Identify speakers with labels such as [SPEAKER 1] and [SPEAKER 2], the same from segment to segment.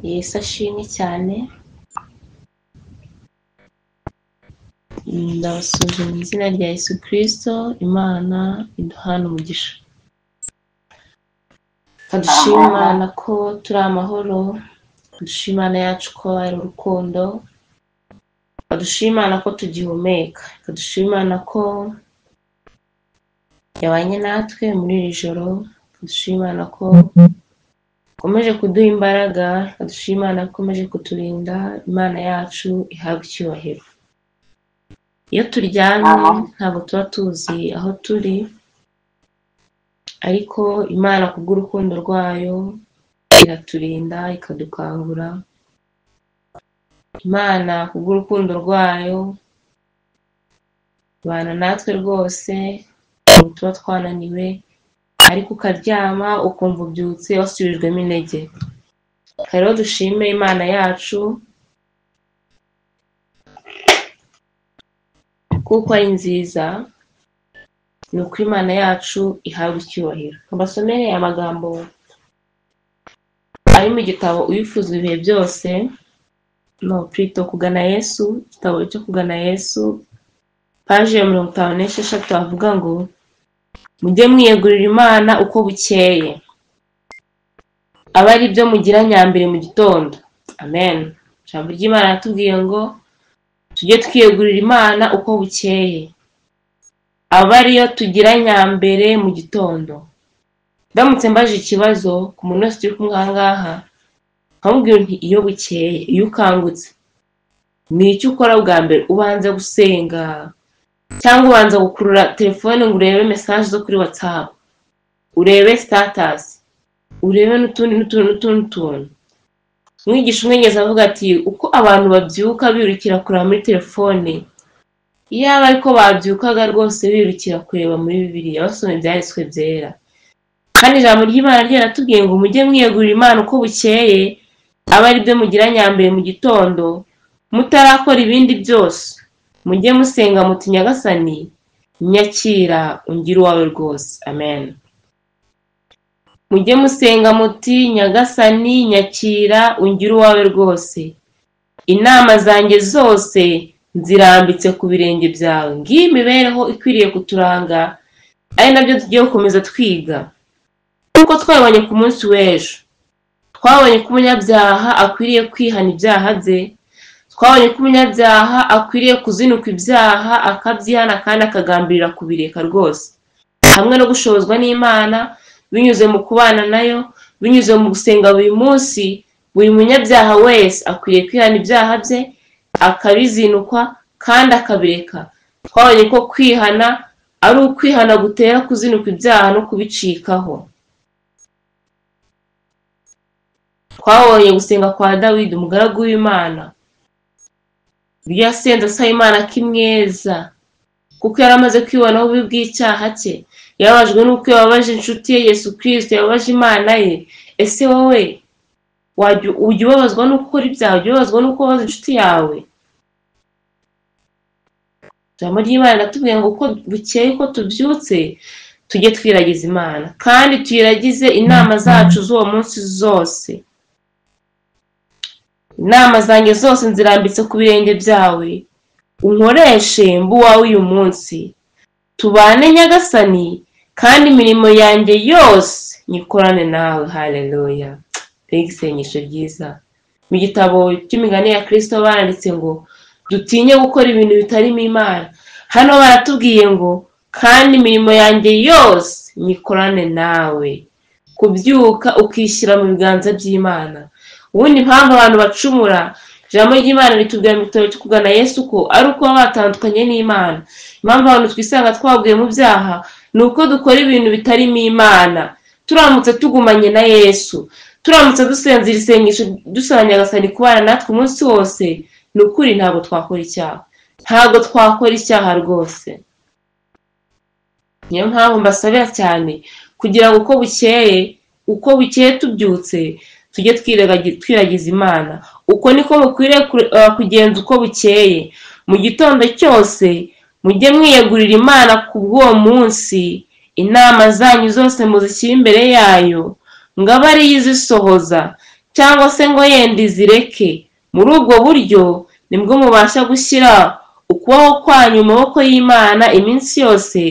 [SPEAKER 1] Yesu ashimwe cyane. Ndabasuje mu izina rya Yesu Kristo. Imana iduhana umugisha. Kadushima Imana ko turi amahoro, kadushima Imana yacu ko ari urukundo, kadushima Imana ko tugihumeka, kadushima Imana ko yabanye natwe muri iri joro, kadushima Imana ko ikomeje kuduha imbaraga, kadushima Imana ko ikomeje kuturinda. Imana yacu ihabwa icyubahiro. Iyo turyamye ntabwo tuba tuzi aho turi, ariko Imana kubw'urukundo rwayo iraturinda ikadukangura. Imana kubw'urukundo rwayo ibana natwe rwose, tuba twananiwe ariko ukaryama ukumva ubyutse wasubijwemo intege. Rero dushime Imana yacu kuko ari nziza, ni uko Imana yacu ihabwa icyubahiro. Mbasomere amagambo ari mu gitabo Uwifuza ibihe byose, kugana Yesu, igitabo cyo kugana Yesu, paje ya 56, havuga ngo mujye mwiyegurira Imana uko bukeye, aba ari byo mugira nyambere mu gitondo. Amen. Ijambo ry'Imana ratubwiye ngo tujye twiyegurira Imana uko bukeye, aba ariyo tugira nyambere mu gitondo. Ndamutse mbaje ikibazo ku muntu wese turi kumwe aha ngaha, nkamubwira nti iyo bukeye, iyo ukangutse, ni icyo ukora bwa mbere? Ubanza gusenga cyangwa ubanza gukurura telefone ngo urebe message zo kuri WhatsApp, urebe status, urebe n'utundi. Umwigisha umwengeza avuga ati uko abantu babyuka birukira kureba muri telefone, iyaba ariko babyukaga rwose birukira kureba muri Bibiliya basoma ibyanditswe byera. Kandi ijambo ry'Imana ryaratubwiye ngo mujye mwiyegurira Imana uko bukeye, aba ari byo mugira nyambere mu gitondo, mutarakora ibindi byose. Mujye musenga muti Nyagasani nyakira ungire uwawe rwose. Amen. Mujye musenga muti Nyagasani nyakira ungire uwawe rwose, inama zanjye zose nzirambitse ku birenge byawe. Ngiyi imibereho ikwiriye kuturanga, ari nabyo tugiye gukomeza twiga. Kuko twabonye ku munsi w'ejo, twabonye ko umunyabyaha akwiriye kwihana ibyaha bye, twabonye ko umunyabyaha akwiriye kuzinuka ibyaha akabyihana kandi akagambirira kubireka rwose, hamwe no gushobozwa n'Imana binyuze mu kubana nayo, binyuze mu gusenga buri munsi. Buri munyabyaha wese akwiriye kwihana ibyaha bye, akabizinukwa kandi akabireka. Twabonye ko kwihana ari ukwihana gutera kuzinuka ibyaha no kubicikaho. Twabonye gusenga kwa Dawidi umugaragu w'Imana, yasenze asaba Imana kimweza kuko yari amaze kwibonaho ububi bw'icyaha cye. Yababajwe n'uko yababaje inshuti ye Yesu Kristo, yababaje Imana ye. Ese wowe ujya ubabazwa n'uko ukora ibyaha? Ujya ubabazwa n'uko wabaza inshuti yawe? Ijambo ry'Imana ratubwiye ngo uko bukeye uko tubyutse tujye twiragiza Imana, kandi tuyiragize inama zacu z'uwo munsi zose. Inama zanjye zose nzirambitse ku birenge byawe, unkoreshe mbu wawe uyu munsi. Tubane Nyagasani, kandi imirimo yanjye yose nyikorane nawe. Haleluya. Mbega isengesho ryiza. Mu gitabo cy'imigani ya Kristo baranditse ngo dutinye gukora ibintu bitarimo Imana. Hano baratubwiye ngo kandi imirimo yanjye yose nyikorane nawe. Kubyuka ukishyira mu biganza by'Imana. Ubundi impamvu abantu bacumura, ijambo ry'Imana ritubwira mu gitabo cyo kugana Yesu ko ari uko batandukanye n'Imana. Impamvu abantu twisanga twaguye mu byaha ni uko dukora ibintu bitarimo Imana. Turamutse tugumanye na Yesu, turamutse dusenze isengesho dusaba Nyagasani kubana natwe umunsi wose, ni ukuri ntabwo twakora icyaha. Ntabwo twakora icyaha rwose. Niyo mpamvu mbasabira cyane kugira ngo uko bukeye tubyutse tujye twiragiza Imana. Uko niko mukwiriye kugenza uko bukeye. Mu gitondo cyose mujye mwiyegurira Imana ku bw'uwo munsi, inama zanyu zose muzishyire imbere yayo, ngo abe ariyo izisohoza, cyangwa se ngo yenda izireke. Muri ubwo buryo nibwo mubasha gushyira ukubaho kwanyu mu maboko y'Imana iminsi yose,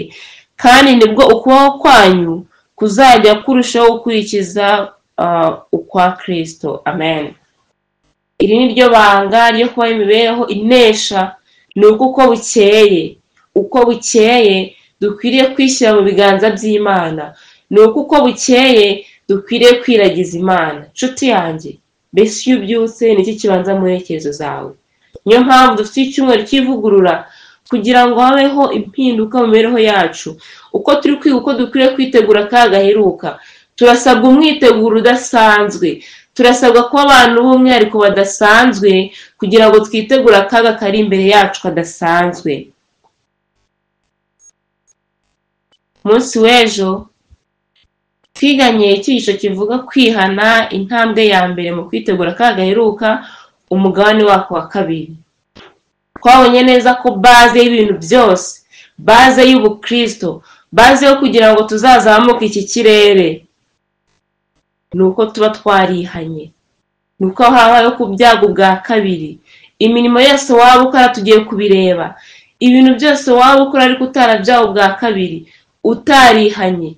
[SPEAKER 1] kandi nibwo ukubaho kwanyu kuzajya kurushaho gukurikiza ukwa Kristo. Amen. Iri ni ryo banga ryo kubaho imibereho inesha, ni uko bukeye dukwiriye kwishyira mu biganza by'Imana, ni uko bukeye dukwiriye kwiragiza Imana. Nshuti yanjye, mbese iyo ubyutse niki kibanza mu ntekerezo zawe? Niyo mpamvu dufite icyumweru cy'ivugurura kugira ngo habeho impinduka mu mibereho yacu. Uko turi kwiga uko dukwiriye kwitegura akaga gaheruka, turasabwa umwiteguro udasanzwe, turasabwa kuba abantu b'umwihariko badasanzwe kugira ngo twitegure akaga kari imbere yacu kadasanzwe. Umunsi w'ejo twiganye icyigisho kivuga kwihana, intambwe ya mbere mu kwitegura akaga gaheruka, umugabane wako wa kabiri. Twabonye neza ko baze y'ibintu byose, baze y'ubukristo, baze yo kugira ngo tuzazamuke iki kirere, ni uko tuba twarihanye, ni uko habayeho ku byago bwa kabiri. Imirimo yose waba ukora tugiye kubireba, ibintu byose waba ukora ariko utarabyaho bwa kabiri, utarihanye,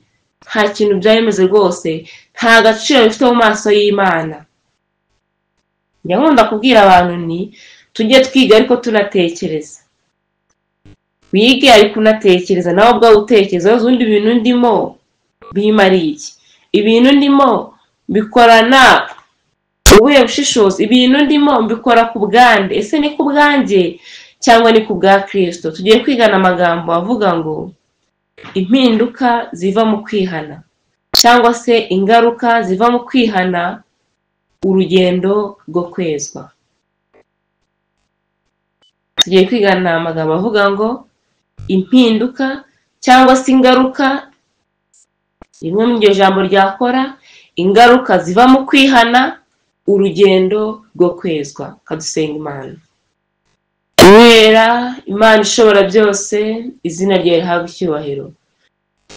[SPEAKER 1] nta kintu byaremeze rwose, nta gaciro bifite mu maso y'Imana. Nkunda kubwira abantu ni tujye twiga ariko tunatekereza. Wige ariko unatekereza, nawe ubwawe utekereza, uzundi ibintu ndimo bimariye iki? Ibintu ndimo bikorana ubuhe bushishozi? Ibintu ndimo mbikora ku bwande, ese ni ku bwanjye cyangwa ni ku bwa Kristo? Tugiye kwigana amagambo avuga ngo impinduka ziva mu kwihana, cyangwa se ingaruka ziva mu kwihana, urugendo rwo kwezwa. Tugiye kwigana amagambo avuga ngo impinduka cyangwa se ingaruka, rimwe mu iryo jambo ryakora, ingaruka ziva mu kwihana, urugendo rwo kwezwa. Kadusenga Imana. Wera Imana ishobora byose, izina ryawe rihabwe icyubahiro.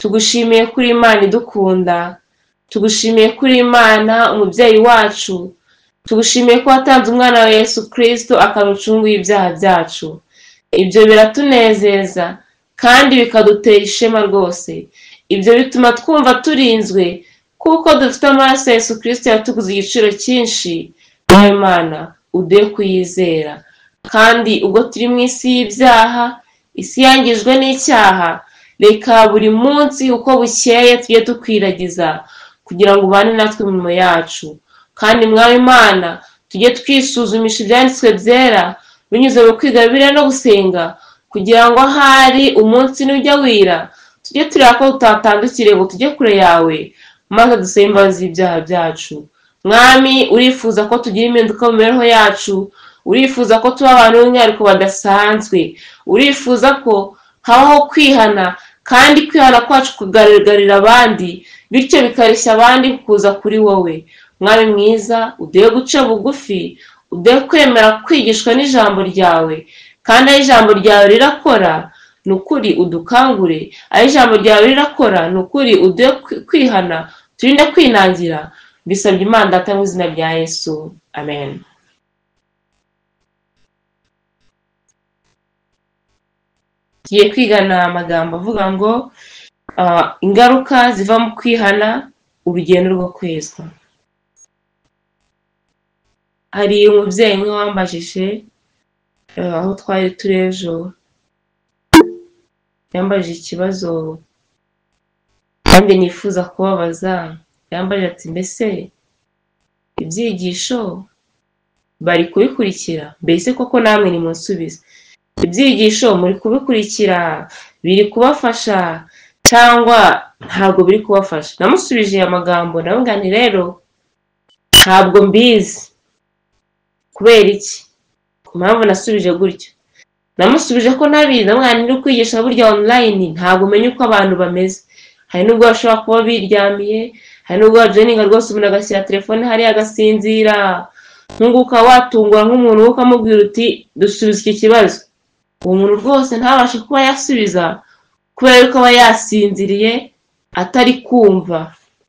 [SPEAKER 1] Tugushimiye kuri Imana idukunda, tugushimiye kuri Imana umubyeyi wacu, tugushimiye ko watanze umwana wa Yesu Kristo akarucunguye ibyaha byacu. Ibyo biratunezeza kandi bikadutera ishema rwose. Ibyo bituma twumva turinzwe kuko dufite amaraso ya Yesu Kristo yatuguze igiciro cyinshi. Imana uduhe kuyizera, kandi ubwo turi mu isi y'ibyaha, isi yangijwe n'icyaha, reka buri munsi uko bukeye tujye tukwiragiza kugira ngo ubane natwe mu mirimo yacu. Kandi Mwami Imana, tujye twisuzumisha ibyanditswe byera binyuze mu kwiga Bibiliya no gusenga, kugira ngo ahari umunsi nujya wira tujye tureba ko tutatandukire ngo tujye kure yawe, maze dusaba imbabazi z'ibyaha byacu. Mwami, urifuza ko tugira impinduka mu mibereho yacu, urifuza ko tuba abantu b'umwihariko badasanzwe, urifuza ko habaho kwihana, kandi kwihana kwacu kugaragarira abandi, bityo bikareshya abandi kuza kuri wowe. Mwami mwiza, uduhe guca bugufi, uduhe kwemera kwigishwa n'ijambo ryawe, kandi aho ijambo ryawe rirakora ni ukuri udukangure, aho ijambo ryawe rirakora ni ukuri uduhe kwihana, turinde kwinangira. Bisabye Imana Data mu izina rya Yesu, amen. Tugiye kwigana amagambo avuga ngo ingaruka ziva mu kwihana, urugendo rwo kwezwa. Hari umubyeyi umwe wambajije aho twari turi ejo, yambajije ikibazo kandi nifuza kubabaza. Yambajije ati, mbese ibyigisho bari kubikurikira? Mbese koko namwe nimunsubize, ibyigisho muri kubikurikira, biri kubafasha cyangwa ntabwo biri kubafasha? Namusubije amagambo ndavuga nti rero ntabwo mbizi. Kubera iki? Ku mpamvu nasubije gutyo. Namusubije ko nabizi, namwana uri kwigisha burya online ntabwo umenya uko abantu bameze. Hari nubwo bashobora kuba biryamiye, hari nubwo wajeninga rwose umuntu agashyira telefone hariya agasinzira, nkunguka watungura nk'umuntu ukamubwira uti dusubize iki kibazo, uwo muntu rwose ntabashe kuba yasubiza kubera yuko aba yasinziriye atari kumva.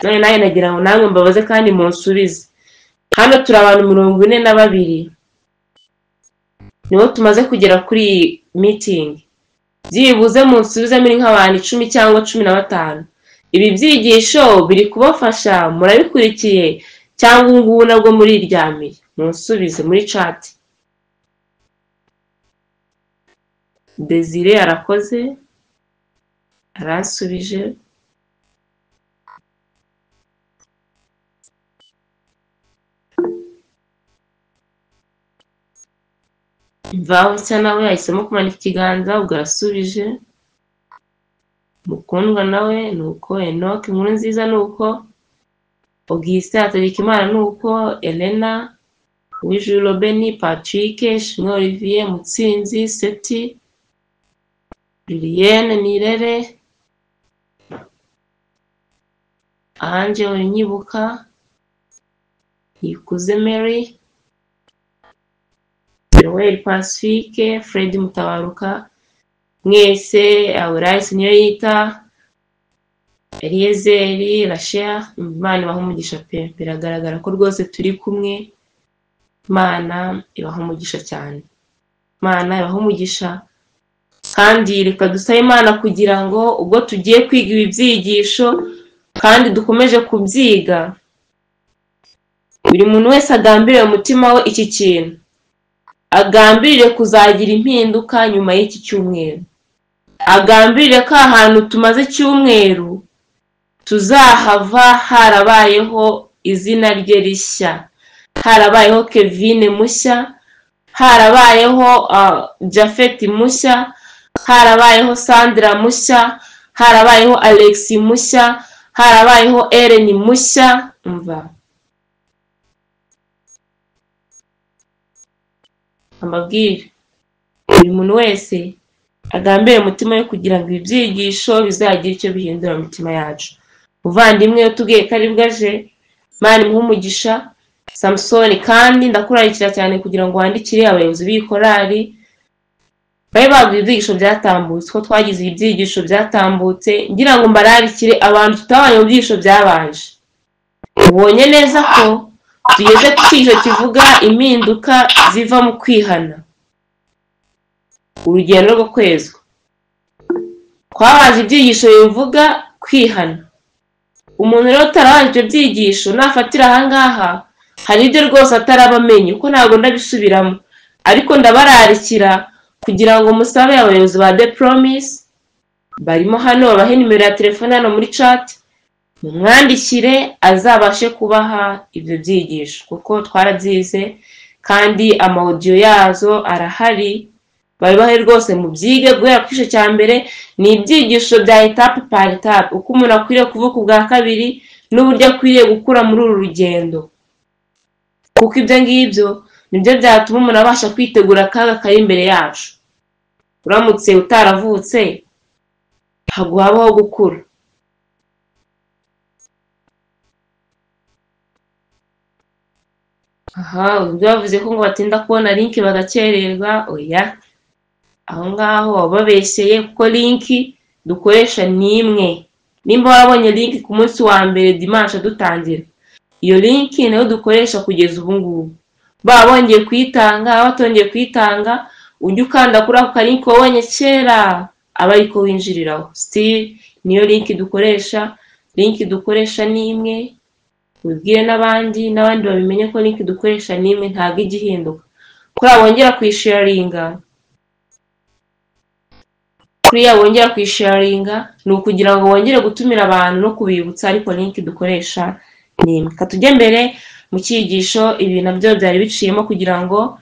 [SPEAKER 1] Nawe nagira ngo namwe mbabaze kandi munsubize. hano turi abantu 42 nibo tumaze kugera kuri meeting. Byibuze munsubize muri nk'abantu 10 cyangwa 15. Ibi byigisho biri kubafasha, murabikurikiye cyangwa ngubu nabwo muri ryamiye? Munsubize muri chat. Desire arakoze, aransubije. Mvaho cya nawe yahisemo kumanika ikiganza, ubwo arasubije. Mukundwa nawe nuko, Enoch Nkuru nziza nuko, Augustin Hategekimana nuko, Elena Wijuru Robeni, Patrick Shimwe Olivier, Mutsinzi Seti, Julienne Nirere, Ange Onyibuka, Ikuze Mary, Joel Pacifique, Fred Mutabaruka, mwese Aurayisi niyo yita, Eliezeri, Rachel, Imana ibaha umugisha pe. Biragaragara ko rwose turi kumwe. Imana ibaha umugisha cyane. Imana ibaha umugisha. Kandi reka dusabe Imana kugira ngo ubwo tugiye kwiga ibi byigisho kandi dukomeje kubyiga, buri muntu wese agambirire umutima we iki kintu, agambirire kuzagira impinduka nyuma y'iki cyumweru, agambirire ko ahantu tumaze cyumweru tuzahava harabayeho izina rye rishya, harabayeho Kevin mushya, harabayeho Jafet mushya, harabayeho Sandra mushya, harabayeho Alex mushya, harabayeho Ellen mushya. Umva amabwire, buri muntu wese agambire umutima we kugira ngo ibyigisho bizagira icyo bihindura mu mitima yacu. Muvandimwe yatubwiye ko ari bwaje, Imana imuhe umugisha. Samson kandi ndakurarikira cyane kugira ngo wandikire abayobozi b'ikorari babe baguye ibyigisho byatambutse, ko twagize ibyigisho byatambutse, ngira ngo mbararikire abantu tutabanye mu byigisho byabanje. Ubonye neza ko tugeze ku cyigisho kivuga impinduka ziva mu kwihana, urugendo rwo kwezwa. Twabaje ibyigisho bivuga kwihana. Umuntu rero utarabaje ibyo byigisho nafatira ahangaha hari ibyo rwose atarabamenye, ko ntabwo ndabisubiramo, ariko ndabararikira kugira ngo musabe abayobozi ba The Promise barimo hano, babahe nimero ya telefone hano muri chat, mumwandikire azabashe kubaha ibyo byigisho, kuko twarabyize kandi amaudio yazo arahari. Babibahe rwose mu byige guhera ku gice cya mbere. Ni ibyigisho bya etape par etape, uko umuntu akwiriye kuvuka ubwa kabiri n'uburyo akwiriye gukura muri uru rugendo, kuko ibyo ngibyo nibyo byatuma umuntu abasha kwitegura akaga kari imbere yacu. Uramutse utaravutse ntabwo habaho gukura. Ubwo bavuze ko ngo batinda kubona link bagakererwa, oya, aho ngaho babeshyeye, kuko link dukoresha ni imwe. Nimba warabonye link ku munsi wa mbere dimanche dutangira, iyo link nayo dukoresha kugeza ubu ngubu. Babongeye kuyitanga, batongeye kuyitanga, ujye ukanda kuri ako link wabonye kera aba ariko winjiriraho. Still niyo link dukoresha. Link dukoresha ni imwe. Ubwire n'abandi babimenye ko link dukoresha ni imwe, ntabwo igihinduka. Kuri wongera kwisharinga, ni ukugira ngo wongere gutumira abantu no kubibutsa, ariko link dukoresha ni imwe. Katujye mbere mu cyigisho. Ibi nabyo byari biciyemo kugira ngo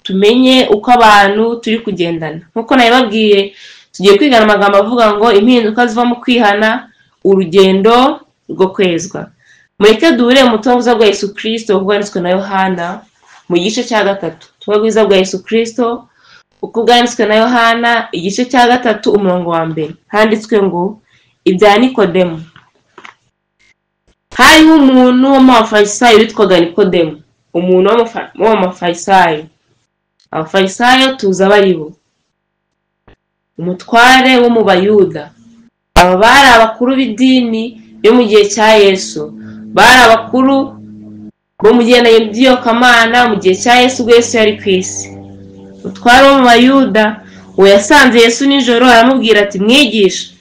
[SPEAKER 1] tumenye uko abantu turi kugendana. Nkuko nabibabwiye, tugiye kwigana amagambo avuga ngo impinduka ziva mu kwihana, urugendo rwo kwezwa. Mureke duhure mu butumwa bwa Yesu Kristo bwanditswe na Yohana mu gice cya 3. Ubutumwa bwiza bwa Yesu Kristo uko bwanditswe na Yohana igice cya 3 umurongo wa 1. Handitswe ngo ibya Nikodemu. Hariho umuntu w'Umufarisayo witwaga Nikodemu, umuntu w'Umufarisayo. Abafarisayo tuza bari bo umutware wo mu Bayuda. Aba bari abakuru b'idini yo mu gihe cya Yesu, bari abakuru bo mu gihe by'iyobokamana mu gihe cya Yesu, ubwo Yesu yari ku isi. Umutware wo mu Bayuda we yasanze Yesu nijoro, aramubwira ati, mwigisha,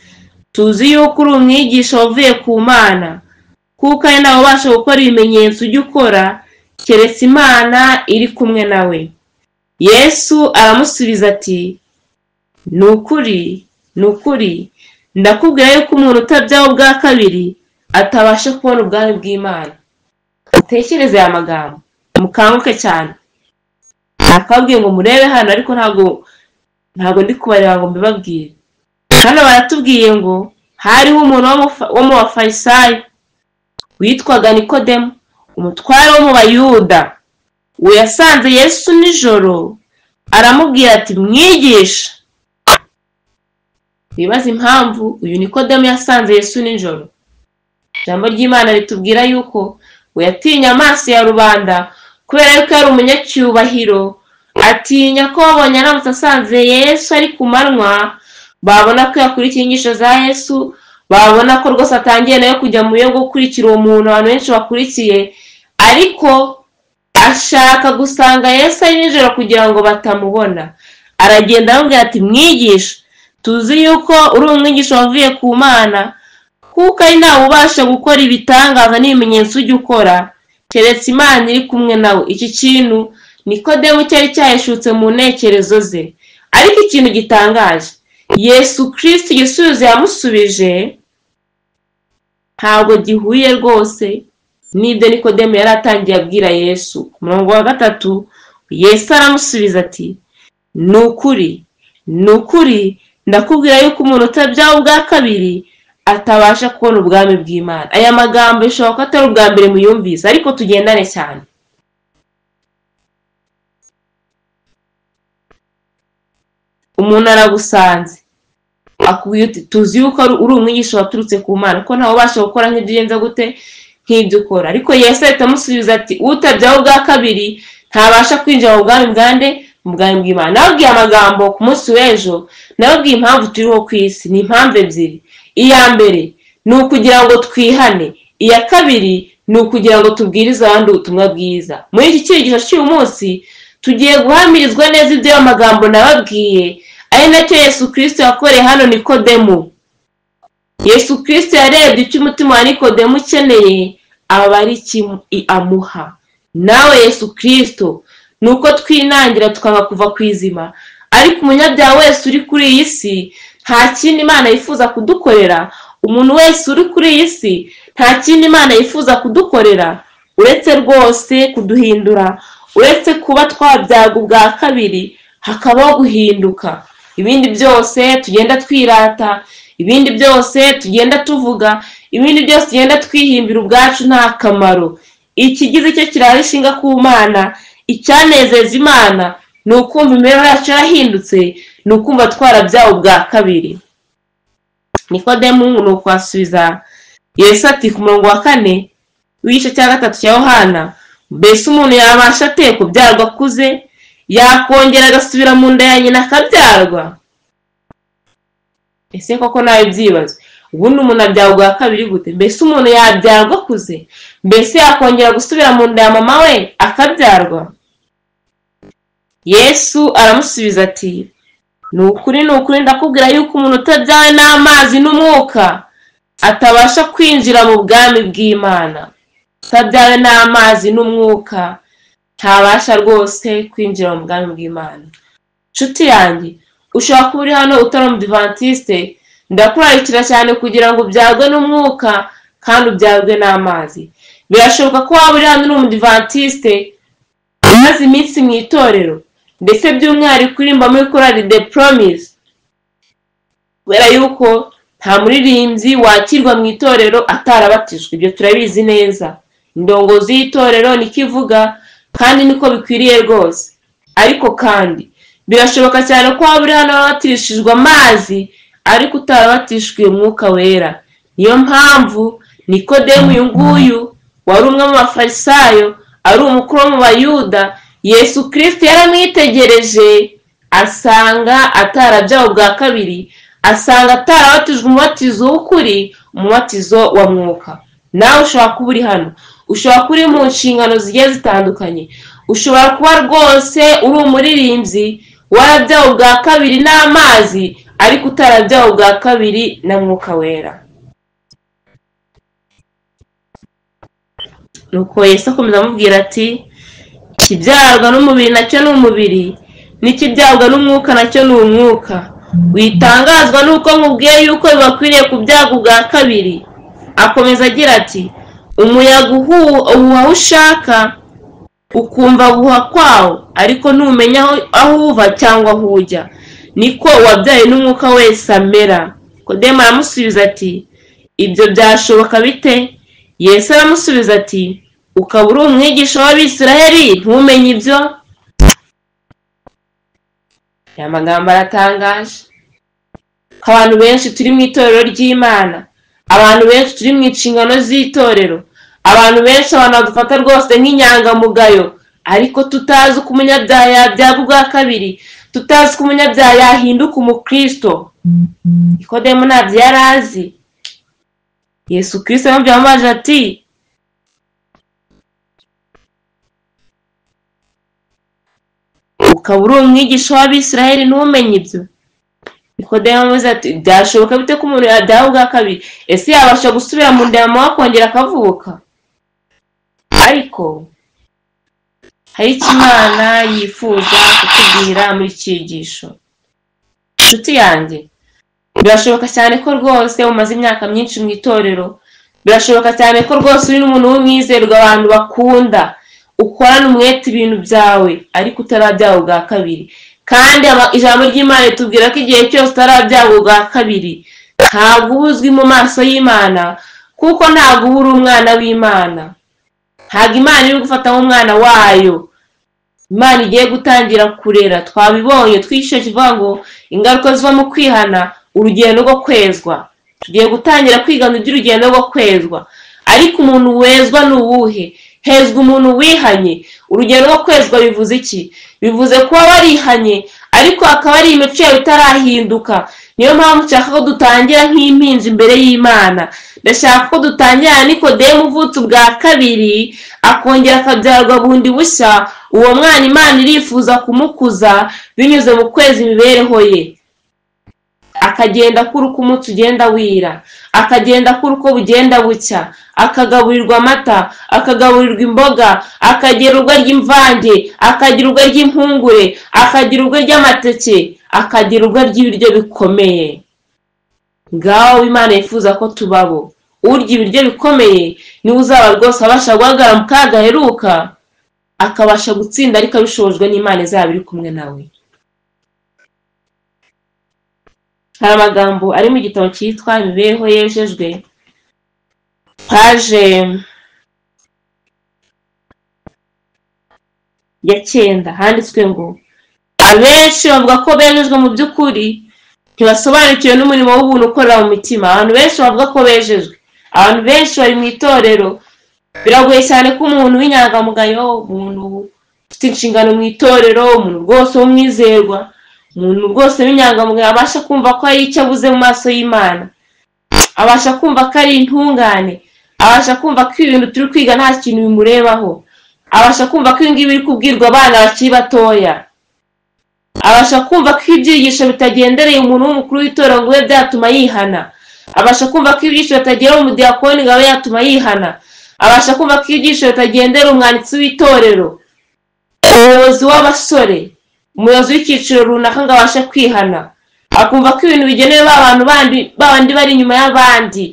[SPEAKER 1] tuzi yuko uri umwigisha wavuye ku Mana, kuko ari nawe ubasha gukora ibimenyetso ujya ukora, keretse Imana iri kumwe nawe. Yesu aramusubiza ati, ni ukuri ndakubwira yuko umuntu utabyaho ubwa kabiri atabasha kubona ubwami bw'Imana. Utekereze aya magambo, mukanguke cyane. Nakabwiye ngo murebe hano, ariko ntabwo ndi kubareba ngo mbibabwire. Hano baratubwiye ngo hariho umuntu wo mu Bafarisayo witwaga Nikodemo, umutware wo mu Bayuda. We yasanze Yesu nijoro, aramubwira ati, mwigisha. Bibaza impamvu uyu Nikodemo yasanze Yesu nijoro. Ijambo ry'Imana ritubwira yuko we yatinya amaso ya rubanda, kubera yuko ari umunyacyubahiro. Atinya ko babonye aramutse asanze Yesu ari ku manywa, babona ko yakurikiye inyigisho za Yesu, babona ko rwose atangiye nayo kujya mu yo gukurikira uwo muntu abantu benshi bakurikiye, ariko ashaka gusanga Yesu ari nijoro kugira ngo batamubona. Aragenda aramubwira ati, mwigisha, tuzi yuko uri umwigisha wavuye ku Mana, kuko ari nawe ubasha gukora ibitangaza n'ibimenyetso ujya ukora, keretse Imana iri kumwe nawe. Iki kintu Nikodemo cyari cyahishutse mu ntekerezo ze. Ariko ikintu gitangaje, Yesu Kristo igisubizo yamusubije ntabwo gihuye rwose n'ibyo Nikodemo yari atangiye abwira Yesu. Ku murongo wa 3 Yesu aramusubiza ati, ni ukuri ndakubwira yuko umuntu utabyaho ubwa kabiri atabasha kubona ubwami bw'Imana. Aya magambo bishoboka ko atari ubwa mbere muyumvise, ariko tugendane cyane. Umuntu aragusanze akubwiye uti, tuzi yuko uri umwigisha waturutse ku Mana, ko ntawe ubasha gukora nk'ibyo gute nk'ibyo ukora. Ariko Yesu ahita amusubiza ati, utabyaho ubwa kabiri ntabasha kwinjira mu bwami bw'Imana. Nababwiye amagambo ku munsi w'ejo, nababwiye impamvu turiho ku isi. Ni impamvu ebyiri. Iya mbere ni ukugira ngo twihane, iya kabiri ni ukugira ngo tubwirize abandi ubutumwa bwiza. Muri iki cyigisho cy'uyu munsi tugiye guhamirizwa neza ibyo magambo nababwiye, ari nacyo Yesu Kristo yakoreye hano Nikodemo. Yesu Kristo yarebye icyo umutima wa Nikodemo ukeneye, aba ari amuha. Nawe Yesu Kristo nuko twinangira tukanga kuva ku izima, ariko umunyabyaha wese uri kuri iyi si nta kindi Imana yifuza kudukorera. Umuntu wese uri kuri iyi si nta kindi Imana yifuza kudukorera uretse rwose kuduhindura, uretse kuba twabyaga ubwa kabiri hakabaho guhinduka. Ibindi byose tugenda twirata, ibindi byose tugenda tuvuga, ibindi byose tugenda twihimbira ubwacu nta kamaro. Ikigize cyo kirara ishinga ku Mana, icyanezeza Imana ni ukumva imibereho yacu yarahindutse, ni ukumva twarabyawe ubwa kabiri. Nikodemo ni ukwasubiza Yesu ati ku murongo wa 4 w'igice cya 3 cya Yohana, mbese umuntu yabasha ate kubyarwa akuze, yakongera agasubira mu nda ya nyina akabyarwa? Ese koko nawe byibazo, ubundi umuntu abyawe ubwa kabiri gute? Mbese umuntu yabyarwa akuze? Mbese yakongera gusubira mu nda ya mama we akabyarwa? Yesu aramusubiza ati, ni ukuri ndakubwira yuko umuntu utabyawe n'amazi n'umwuka atabasha kwinjira mu bwami bw'Imana. Utabyawe n'amazi n'umwuka ntabasha rwose kwinjira mu bwami bw'Imana. Nshuti yanjye, ushobora kuba uri hano utari umudivantiste, ndakurarikira cyane kugira ngo ubyarwe n'umwuka kandi ubyarwe n'amazi. Birashoboka ko waba uri hano uri umudivantiste umaze iminsi mu itorero, ndetse by'umwihariko urimba muri korali The Promise, kubera yuko nta muririmbyi wakirwa mu itorero atarabatijwe. Ibyo turabizi neza, indongozi y'itorero niko ivuga kandi niko bikwiriye rwose. Ariko kandi birashoboka cyane ko waba uri hano wabatirishijwe amazi ariko utarabatishijwe Umwuka Wera. Niyo mpamvu Nikodemo uyu nguyu wari umwe mu Bafarisayo, ari umukuru wo mu Bayuda, Yesu Kristo yaramwitegereje asanga atarabyawe ubwa kabiri, asanga atarabatijwe umubatizo w'ukuri, umubatizo wa mwuka. Nawe ushobora kuba uri hano ushobora kuba uri mu nshingano zigiye zitandukanye, ushobora kuba rwose uri umuririmbyi warabyawe ubwa kabiri n'amazi ariko utarabyawe ubwa kabiri na Mwuka Wera. Nuko Yesu akomeza amubwira ati ikibyarwa n'umubiri nacyo ni umubiri, n'ikibyarwa n'umwuka nacyo ni umwuka. Witangazwa nuko nkubwiye yuko bibakwiriye kubyarwa ubwa kabiri. Akomeza agira ati umuyaga uhuha aho ushaka ukumva guha kwawo, ariko ntumenya aho uva cyangwa aho ujya. Niko uwabyaye n'umwuka wese amera. Nikodemo aramusubiza ati ibyo byashoboka bite? Yesu aramusubiza ati ukaba uri umwigisha w'Abisiraheli ntumenye ibyo? Aya magambo aratangaje. Abantu benshi turi mu itorero ry'Imana, abantu benshi turi mu inshingano z'itorero, abantu benshi abantu badufata rwose nk'inyangamugayo, ariko tutazi uko umunyabyaha yabyarwa ubwa kabiri, tutazi uko umunyabyaha yahinduka umukristo. Nikodemo ntabyo yari azi. Yesu Kristo yamubwiye ati ukaba uri umwigisha w'Abisiraheli ntumenye ibyo? Nikodemo aramubaza ati byashoboka bite ko umuntu yabyawe ubwa kabiri? Ese yabasha gusubira mu nda ya mama akongera akavuka? Ariko hari icyo Imana yifuza kutubwira muri cyigisho. Inshuti yanjye, birashoboka cyane ko rwose umaze imyaka myinshi mu itorero, birashoboka cyane ko rwose uri n'umuntu w'umwizerwa abantu bakunda, ukorana umwete ibintu byawe ariko utarabyawe ubwa kabiri. Kandi ijambo ry'Imana ritubwira ko igihe cyose utarabyawe ubwa kabiri ntabwo uba uzwi mu maso y'Imana, kuko ntabwo uba uri umwana w'Imana. Ntabwo Imana iri gufata nk'umwana wayo. Imana igiye gutangira kurera. Twabibonye twishyuye kivuga ngo ingaruka ziva mu kwihana, urugendo rwo kwezwa. Tugiye gutangira kwigana iby'urugendo rwo kwezwa. Ariko umuntu wezwa ni uwuhe? Hezwa umuntu wihanye. Urugendo rwo kwezwa bivuze iki? Bivuze kuba warihanye ariko akaba ari imico yawe itarahinduka. Niyo mpamvu nshaka ko dutangira nk'impinja imbere y'Imana. Ndashaka ko dutangira Nikodemo uvutse ubwa kabiri akongera akabyarwa bundi bushya. Uwo mwana Imana irifuza kumukuza binyuze mu kweza imibereho ye, akagenda akura uko umunsi ugenda wira, akagenda akura uko bugenda bucya, akagaburirwa amata, akagaburirwa imboga, akagira urwo ry'imvange, akagira urwo ry'impungure, akagira urwo ry'amateke, akagira urwo ry'ibiryo bikomeye. Ngaho Imana yifuza ko tubabo. Urya ibiryo bikomeye niwe uzaba rwose abasha guhagarara mu kaga gaheruka, akabasha gutsinda ariko abishobojwe n'Imana izaba iri kumwe nawe. Hari amagambo ari mu gitabo cyitwa Imibereho Yejejwe, paje ya 9, handitswe ngo abenshi bavuga ko bejejwe mu by'ukuri ntibasobanukiwe n'umurimo w'ubuntu ukorera mu mitima. Abantu benshi bavuga ko bejejwe, abantu benshi bari mu itorero. Biragoye cyane ko umuntu w'inyangamugayo, umuntu ufite inshingano mu itorero, umuntu rwose w'umwizerwa, umuntu rwose w'inyangamugayo abasha kumva ko hari icyo abuze mu maso y'Imana, abasha kumva ko ari intungane, abasha kumva ko ibintu turi kwiga nta kintu bimurebaho, abasha kumva ko ibingibi biri kubwirwa abana bakiri batoya, abasha kumva ko ibyigisho bitagendereye umuntu w'umukuru w'itorero ngo bibe byatuma yihana, abasha kumva ko ibyigisho bitagera umudiyakoni ngo abe yatuma yihana, abasha kumva ko ibyigisho bitagendera umwanditsi w'itorero, umuyobozi w'abasore, umuyobozi w'icyiciro runaka ngo abashe kwihana, akumva ko ibintu bigenewe babandi bari inyuma y'abandi,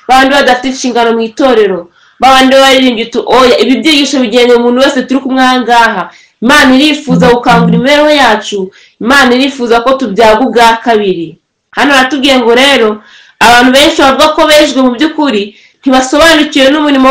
[SPEAKER 1] babandi badafite inshingano mu itorero, babandi baririmbye oya ibi byigisho bigenewe umuntu wese turi kumwe aha ngaha. Imana irifuza gukangura imibereho yacu, Imana irifuza ko tubyagwa ubwa kabiri. Hano natubwiye ngo rero abantu benshi bavuga ko bejwe mu by'ukuri ntibasobanukiwe n'umurimo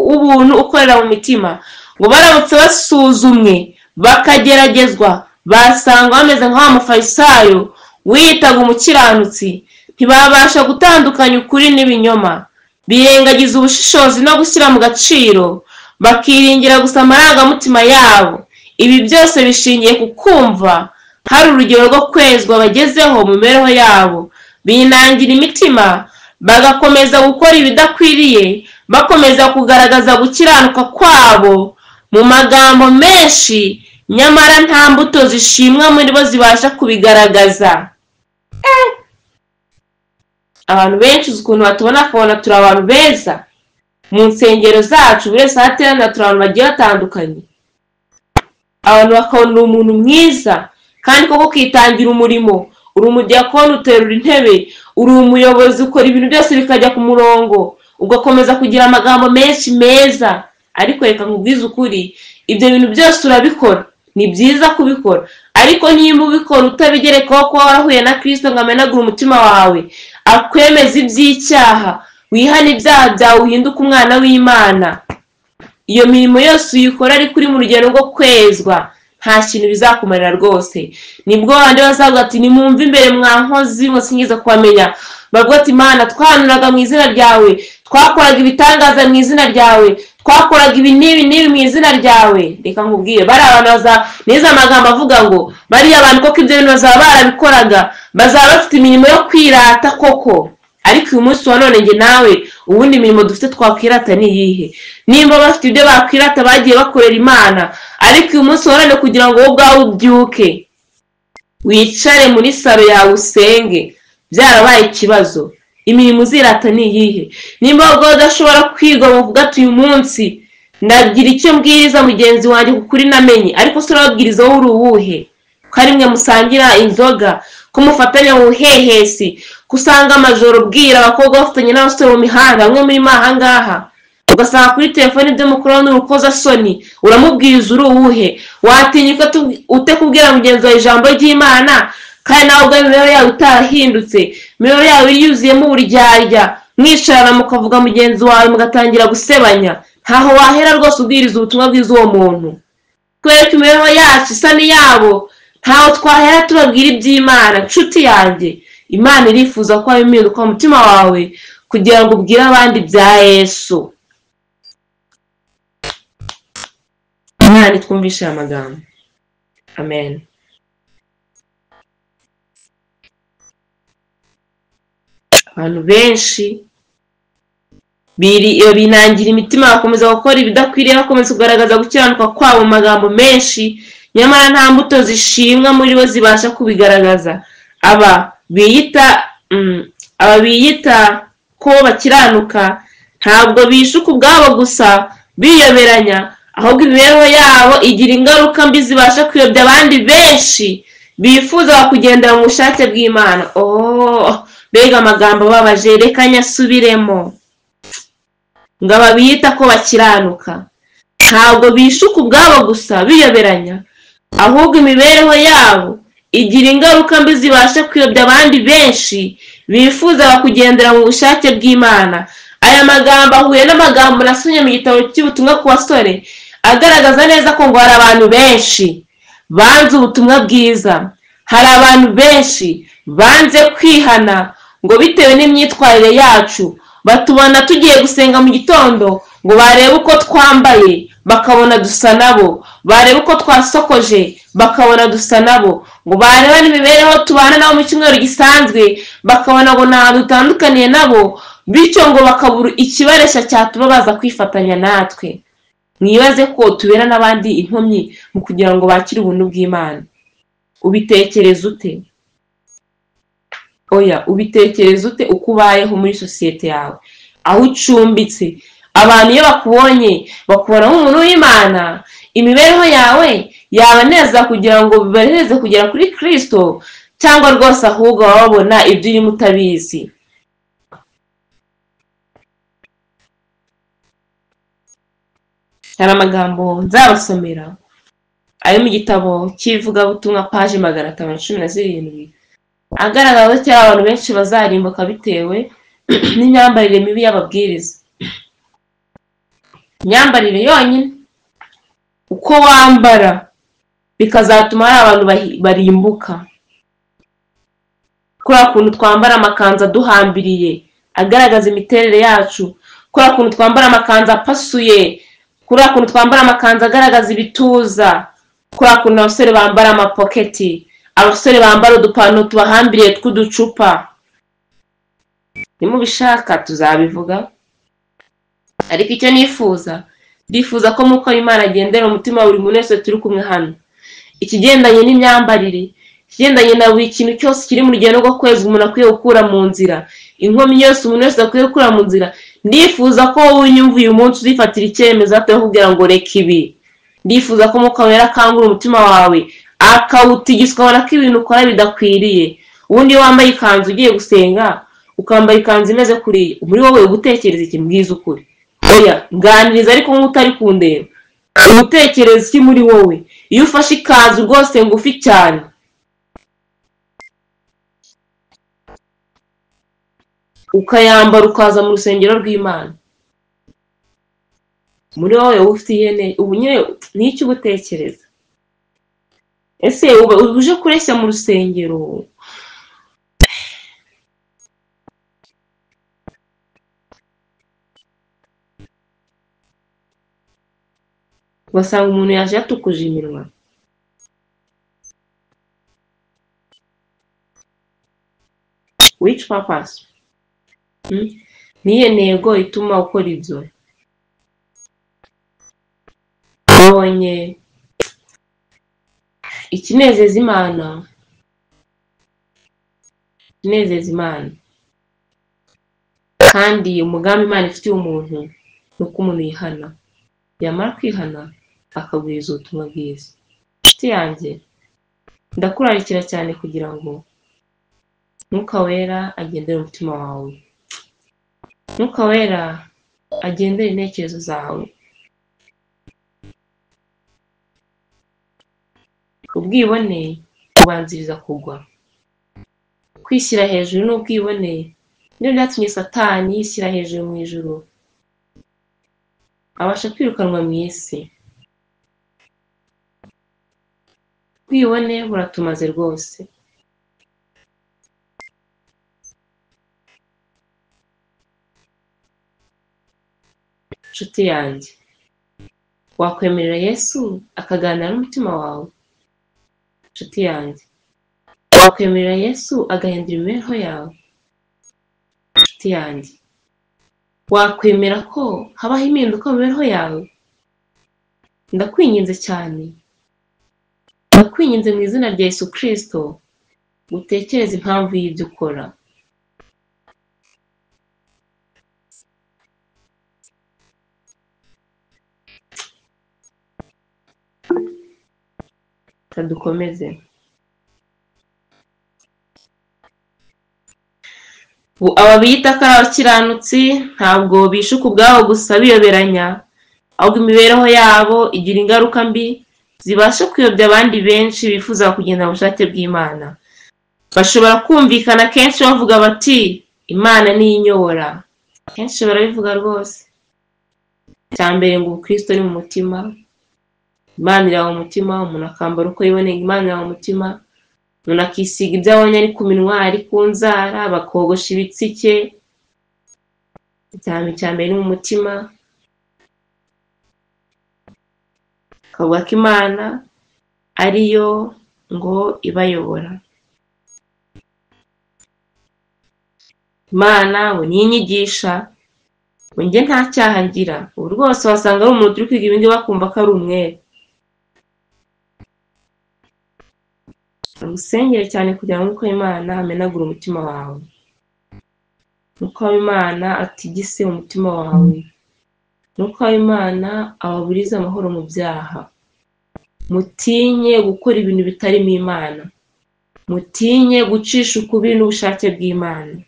[SPEAKER 1] w'ubuntu ukorera mu mitima, ngo baramutse basuzumwe bakageragezwa basanga bameze nka wa mufarisayo wiyitaga umukiranutsi, ntibabasha gutandukanya ukuri n'ibinyoma, birengagiza ubushishozi no gushyira mu gaciro, bakiringira gusa amarangamutima yabo. Ibi byose bishingiye ku kumva hari urugero rwo kwezwa bagezeho mu mibereho yabo, binangira imitima, bagakomeza gukora ibidakwiriye, bakomeza kugaragaza gukiranuka kwabo mu magambo menshi, nyamara nta mbuto zishimwa muri bo zibasha kubigaragaza. Abantu benshi ukuntu batubona akabona turi abantu beza mu nsengero zacu, buri wese ahateranira turi abantu bagiye batandukanye, abantu bakabona umuntu mwiza kandi koko ukitangira umurimo, uri umudiyakoni, uterura intebe, uri umuyobozi, ukora ibintu byose bikajya ku murongo, ugakomeza kugira amagambo menshi meza. Ariko reka nkubwize ukuri, ibyo bintu byose urabikora, ni byiza kubikora, ariko niba ubikora utabigerekaho ko warahuye na Kristo ngo amenagure umutima wawe, akwemeza iby'icyaha, wihana ibyaha byawe, uhinduka umwana w'Imana, iyo mirimo yose uyikora ariko uri mu rugendo rwo kwezwa, nta kintu bizakumarira rwose. Nibwo abandi bazavuga ati nimwumve imbere mwa nkozi mwe singiza kubamenya, bavuga ati Imana twahanuraga mu izina ryawe, twakoraga ibitangaza mu izina ryawe, twakoraga ibi n'ibi mu izina ryawe. Reka nkubwire, bari abantu neza amagambo avuga ngo bariya abantu koko ibyo bintu bazaba barabikoraga, bazaba bafite imirimo yo kwirata koko. Ariko uyu munsi wa none njye nawe ubundi imirimo dufite twakwirata ni iyihe? Nimba bafite ibyo bakwirata bagiye bakorera Imana, ariko uyu munsi wa none kugira ngo wowe ubwawe ubyuke wicare muri salo yawe usenge, byarabaye ikibazo. Imirimo uzirata ni iyihe? Nimba ubwo udashobora kwiga uvuga ati uyu munsi ndagira icyo mbwiriza mugenzi wanjye kukuri namenye, ariko se urababwiriza wowe uri uwuhe? Ko ari mwe musangira inzoga, ko mufatanya ubuhehesi, kusanga amajoro bwira abakobwa bafatanya n'abasore mu mihanda, bamwe muri mahangaha ugasanga kuri telefone ibyo mukuru n'urukozasoni, uramubwiriza uri uwuhe? Watinyuka ute kubwira mugenzi wawe ijambo ry'Imana kandi nawe ubwo imibereho yawe utarahindutse, imibereho yawe yuzuyemo uburyarya, mwicarana mukavuga mugenzi wawe mugatangira gusebanya? Ntaho wahera rwose ubwiriza ubutumwa bwiza uwo muntu. Kubera ko imibereho yacu isa n'iyabo, ntaho twahera tubabwira iby'Imana. Nshuti yanjye, Imana irifuza ko waba impinduka mu mutima wawe kugira ngo ubwire abandi bya Yesu. Imana itwumvishe amagambo. Amen. Abantu benshi binangira imitima, bakomeza gukora ibidakwiriye, bakomeza kugaragaza gukiranuka kwabo mu magambo menshi, nyamara nta mbuto zishimwa muri bo zibasha kubigaragaza. Aba biyita ko bakiranuka ntabwo bishuka ubwabo gusa biyoberanya, ahubwo imibereho yabo igira ingaruka mbi zibasha kuyobya abandi benshi bifuza kugendera mu bushake bw'Imana. Mbega amagambo ababaje, reka nyasubiremo. Ngo aba biyita ko bakiranuka ntabwo bishuka ubwabo gusa biyoberanya, ahubwo imibereho yabo igira ingaruka mbi zibasha kuyobya abandi benshi bifuza kugendera mu bushake bw'Imana. Aya magambo ahuye n'amagambo nasomye mu gitabo cy'ubutumwa ku basore, agaragaza neza ko ngo hari abantu benshi banze ubutumwa bwiza, hari abantu benshi banze kwihana, ngo bitewe n'imyitwarire yacu batubona tugiye gusenga mu gitondo ngo barebe uko twambaye bakabona dusa nabo, barebe uko twasokoje bakabona dusa nabo, ngo bareba n'imibereho tubana nabo mu cyumweru gisanzwe bakabona ngo nta dutandukaniye nabo, bityo ngo bakabura ikibaresha cyatuma baza kwifatanya natwe. Mwibaze ko tubera n'abandi inkomyi mu kugira ngo bakire ubuntu bw'Imana. Ubitekereza ute? Ubitekereza ute uko ubayeho muri sosiyete yawe, aho ucumbitse? Abantu iyo bakubonye bakubona nk'umuntu w'Imana, imibereho yawe yabaneza kugira ngo bibareze kugera kuri Kristo, cyangwa rwose ahubwo babona ibyo urimo utabizi? Hari amagambo nzabasomera ari mu gitabo cy'ivugabutumwa paje 517, agaragaza ko abantu benshi bazarimbuka bitewe n'imyambarire mibi y'ababwiriza. Imyambarire yonyine, uko wambara bikazatuma hari abantu barimbuka. Kuri akuntu twambara amakanzu aduhambiriye agaragaza imiterere yacu, kuri akuntu twambara amakanzu apasuye, kuri akuntu twambara amakanzu agaragaza ibituza, kuri akuntu abasore bambara amapoketi, abasore bambara udupantaro tubahambiriye tw'uducupa. Nimubishaka tuzabivuga. ariko icyo ndifuza ko Mwuka w'Imana agendera umutima wa buri muntu wese turi kumwe hano. Ikigendanye n'imyambarire, ikigendanye na buri kintu cyose kiri mu rugendo rwo kweza umuntu akwiye gukura mu nzira, inkomyi yose umuntu wese akwiye gukura mu nzira, ndifuza ko wowe unyumva uyu munsi uzifatira icyemezo atari kugira ngo reka ibi. Ndifuza ko Mwuka Wera akangura umutima wawe akawutigisa ukabona ko ibintu ukora bidakwiriye. Ubundi iyo wambaye ikanzu ugiye gusenga ukambara ikanzu imeze kuriya, muri wowe ugutekereza iki? Mbwiza ukuri. Oya, nganiriza ariko nk'utari kundeba. Ugutekereza iki muri wowe iyo ufashe ikanzu rwose ngufi cyane ukayambara ukaza mu rusengero rw'Imana? Muri wowe ufite ihene, ubu nyine n'icyo ugutekereza? Ese uje kureshya mu rusengero? Ugasanga umuntu yaje yatukuje iminwa. Which purpose? Niye ntego ituma ukora ibyo? Abonye ikinezeza Imana kandi umugambi Imana ifitiye umuntu nuko umuntu yihana, yamara kwihana akagwiza ubutumwa bwiza. Inshuti yanjye, ndakurarikira cyane kugira ngo Mwuka Wera agendere umutima wawe, Mwuka Wera agendere intekerezo zawe. Ubwibone bubanziriza kugwa. Kwishyira hejuru n'ubwibone nibyo byatumye Satani yishyira hejuru mu ijuru, abasha kwirukanwa mu isi. Ubwibone buratumaze rwose. Inshuti yanjye, wakwemerera Yesu akaganira n'umutima wawe? Inshuti yanjye, wakwemerera Yesu agahindura imibereho yawe? Inshuti yanjye, wakwemera ko habaho impinduka mu mibereho yawe? Ndakwinginze cyane, ndakwinginze mu izina rya Yesu Kristo, utekereze impamvu y'ibyo ukora. Dukomeze. Aba biyita ko ari abakiranutsi ntabwo bishuka ubwabo gusa biyoberanya, ahubwo imibereho yabo igira ingaruka mbi zibasha kuyobya abandi benshi bifuza kugenda mu bushake bw'Imana. Bashobora kumvikana kenshi bavuga bati Imana niyo inyobora. Kenshi barabivuga rwose. Cyambere ngo Kristo ni mu mutima, Imana iri mu mutima, umuntu akambara uko yiboneye, Imana iri mu mutima, umuntu akisiga ibyo abonye ari ku minwa, ari ku nzara, bakogosha ibitsike. Cyambere ni mu mutima. Kavuga ko Imana ariyo ngo ibayobora. Imana ngo ninyigisha ngo njye nta cyaha ngira. Ubu rwose wasanga ari umuntu uri kwiga ibindi bakumva ko ari umwere. Usengere cyane kugira ngo Mwuka w'Imana amenagure umutima wawe. Mwuka w'Imana atigise umutima wawe. Mwuka w'Imana ababurize amahoro mu byaha. Mutinye gukora ibintu bitarimo Imana. Mutinye gucisha ukubiri n'ubushake bw'Imana.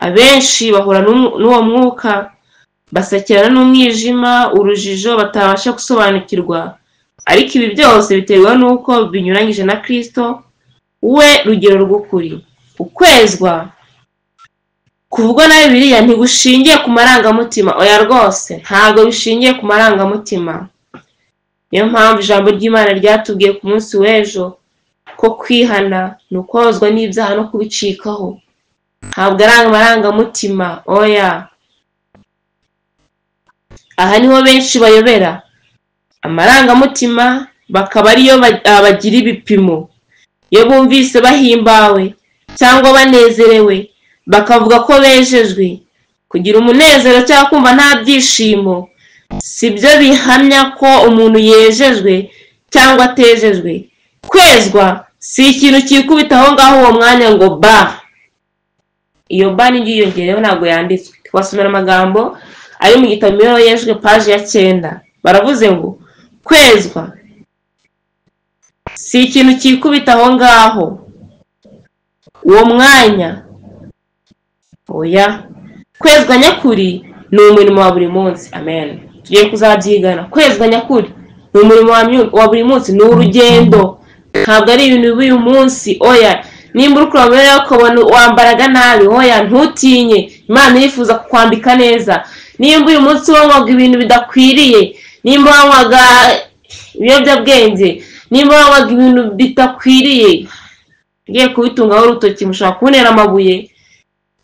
[SPEAKER 1] Abenshi bahura n'uwo mwuka, basakirana n'umwijima, urujijo batabasha gusobanukirwa. Ariko ibi byose biterwa n'uko binyuranyije na Kristo, we rugero rw'ukuri. Ukwezwa kuvugwa na Bibiliya ntigushingiye ku marangamutima. Oya rwose, ntabwo bishingiye ku marangamutima. Niyo mpamvu ijambo ry'Imana ryatubwiye ku munsi w'ejo ko kwihana ni ukozwa n'ibyaha no kubicikaho. Ntabwo ari amarangamutima. Oya, aha niho benshi bayobera. Amarangamutima bakaba ariyo bagira ibipimo. Iyo bumvise bahimbawe cyangwa banezerewe bakavuga ko bejejwe, kugira umunezero cyangwa kumva nta byishimo sibyo bihamya ko umuntu yejejwe cyangwa atejejwe. Kwezwa si ikintu kikubita aho ngaho uwo mwanya ngo ba, iyo ba ni yiyongereho ntabwo yanditswe. Twasomera amagambo ari mu gitabo Imibereho Yejejwe paji ya 9. Baravuze ngo kwezwa si ikintu kikubita aho ngaho uwo mwanya, oya. Kwezwa nyakuri ni umurimo wa buri munsi. Amen. Tugiye kuzabyigana. Kwezwa nyakuri ni umurimo wa buri munsi, ni urugendo, ntabwo ari ibintu by'uyu munsi. Oya, nimba uri kurabera ukabona wambaraga nabi, oya ntutinye, Imana yifuza kukwambika neza. Nimba uyu munsi wanywaga ibintu bidakwiriye, nimba wanywaga ibiyobyabwenge, nimba wanywaga ibintu bidakwiriye, ugiye kubitungaho urutoki mushobora kubonera amabuye.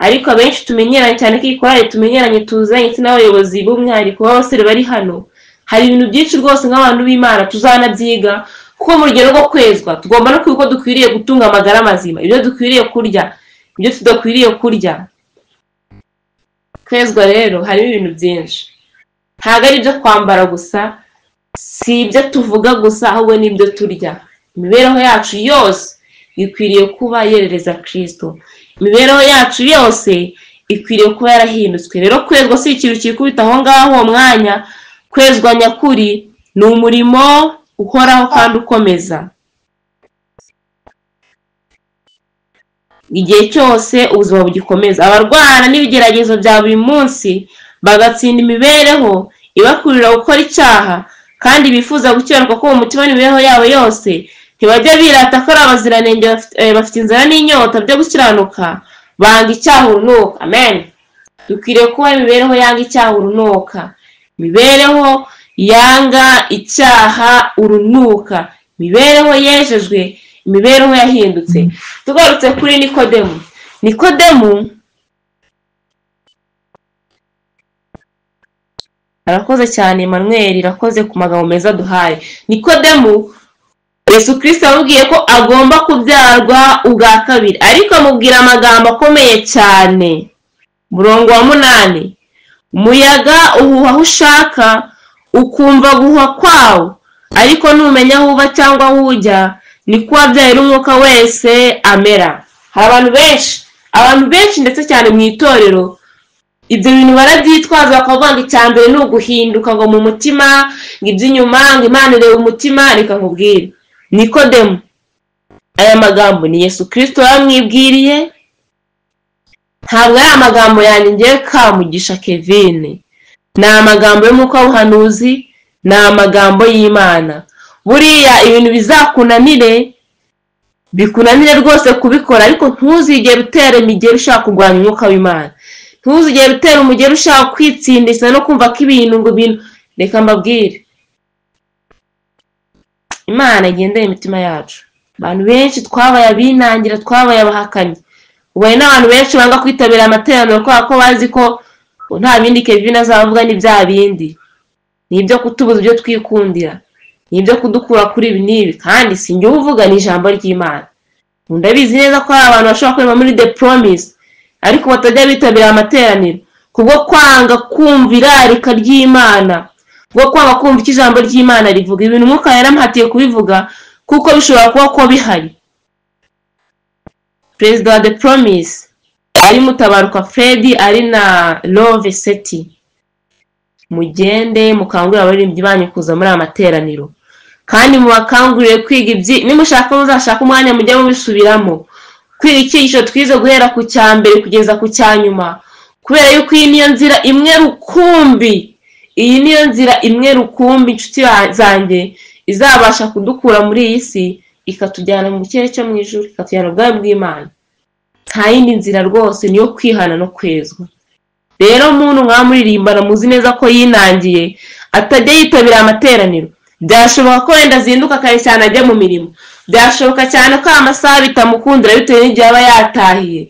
[SPEAKER 1] Ariko abenshi tumenyeranye cyane ko ikorari tumenyeranye tuzanye ndetse n'abayobozi b'umwihariko b'abasore bari hano, hari ibintu byinshi rwose nk'abantu b'Imana tuzanabyiga, kuko mu rugero rwo kwezwa tugomba no kwibuka ko dukwiriye gutunga amagara mazima, ibyo dukwiriye kurya, ibyo tudakwiriye kurya. Kwezwa rero harimo ibintu byinshi, ntabwo ari ibyo kwambara gusa, si ibyo tuvuga gusa, ahubwo n'ibyo turya. Imibereho yacu yose ikwiriye kuba yerereza Kristo, imibereho yacu yose ikwiriye kuba yarahindutswe. Rero kwezwa si ikintu kikubita aho ngaho uwo mwanya. Kwezwa nyakuri ni umurimo uhoraho kandi ukomeza igihe cyose ubuzima bugikomeza. Abarwana n'ibigeragezo bya buri munsi bagatsinda imibereho ibakurira gukora icyaha kandi bifuza gukiranuka ko mu mutima n'imibereho yabo yose, ntibajya birata ko ari abaziranenge bafite inzara n'inyota byo gukiranuka, banga icyaha urunuka. Amen. Dukwiriye kuba imibereho yanga icyaha urunuka, imibereho yanga icyaha urunuka, imibereho yejejwe, imibereho yahindutse. Tugarutse kuri Nikodemu arakoze cyane. Emmanuel irakoze ku magambo meza duhaye. Nikodemu Yesu Kristo yamubwiye ko agomba kubyarwa ubwa kabiri, ariko amubwira amagambo akomeye cyane. Murongo wa 8, umuyaga uhuha aho ushaka ukumva guhuha kwawo, ariko numenya aho uva cyangwa aho ujya, niko wabyarira umwuka wese amera. Hari abantu benshi ndetse cyane mu itorero, ibyo bintu barabyitwaza bakavuga ngo icyambere ni uguhinduka ngo mu mutima, ngo iby'inyuma ngo Imana ireba umutima. Reka nkubwire, Nikodemu, aya magambo ni Yesu Kristo yamwibwiriye, ntabwo ari amagambo yanjye ngiye Kamugisha Kevin, ni amagambo y'umwuka w'ubuhanuzi, ni amagambo y'Imana. Buriya ibintu bikunanire rwose kubikora, ariko ntuzigere utera imigeri ushaka kurwanya umwuka w'Imana, ntuzigere utera umugeri ushaka kwitsindisha no kumva ko ibintu reka mbabwire, Imana igendera imitima yacu. Abantu benshi twabaye abinangira, twabaye abahakanyi. Ubaye n'abantu benshi banga kwitabira amateraniro kubera ko bazi ko nta bindi Kevin azavuga ni bya bindi, ni ibyo kutubuza ibyo twikundira, ni ibyo kudukura kuri ibi n'ibi. Kandi si njye uvuga, ni ijambo ry'Imana. Ndabizi neza ko hari abantu bashobora kureba muri The Promise ariko batajya bitabira amateraniro kubwo kwanga kumva irarika ry'Imana, kubwo kwanga kumva icyo ijambo ry'Imana rivuga. Ibintu Umwuka yaramuhatiye kubivuga kuko bishobora kuba ko bihari. Perezida wa The Promise ari Mutabaruka Fred, ari na Love Seti. Mugende mukangurira abaririmbyi banyu kuza muri amateraniro, kandi mubakangurire kwiga nimushaka muzashaka umwanya mujye mubisubiramo, kwiga icyigisho twize guhera ku cyambere kugeza ku cyanyuma, kubera yuko iyi niyo nzira imwe rukumbi, inshuti zanjye, izabasha kudukura muri iyi si ikatujyana mu kirere cyo mu ijuru, ikatujyana ubwami bw'Imana. Nta yindi nzira rwose, niyo kwihana no kwezwa. Rero muntu mwamuririmbana muzi neza ko yinangiye atajya yitabira amateraniro, byashoboka ko wenda azinduka kare cyane ajya mu mirimo, byashoboka cyane ko amasaha bitamukundira bitewe n'igihe aba yatahiye,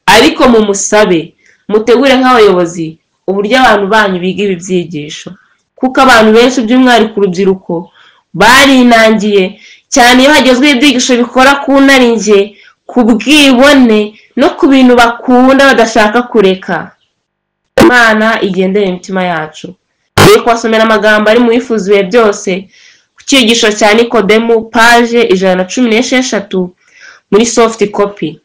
[SPEAKER 1] ariko mumusabe, mutegure nk'abayobozi uburyo abantu banyu biga ibi byigisho, kuko abantu benshi by'umwihariko urubyiruko barinangiye cyane iyo hagezweho ibyigisho bikora ku narinjye, ku bwibone no ku bintu bakunda badashaka kureka. Imana igendere imitima yacu. Ngiye kubasomera amagambo ari mu Bifuzuye byose ku cyigisho cya Nikodemu page 116 muri soft copy.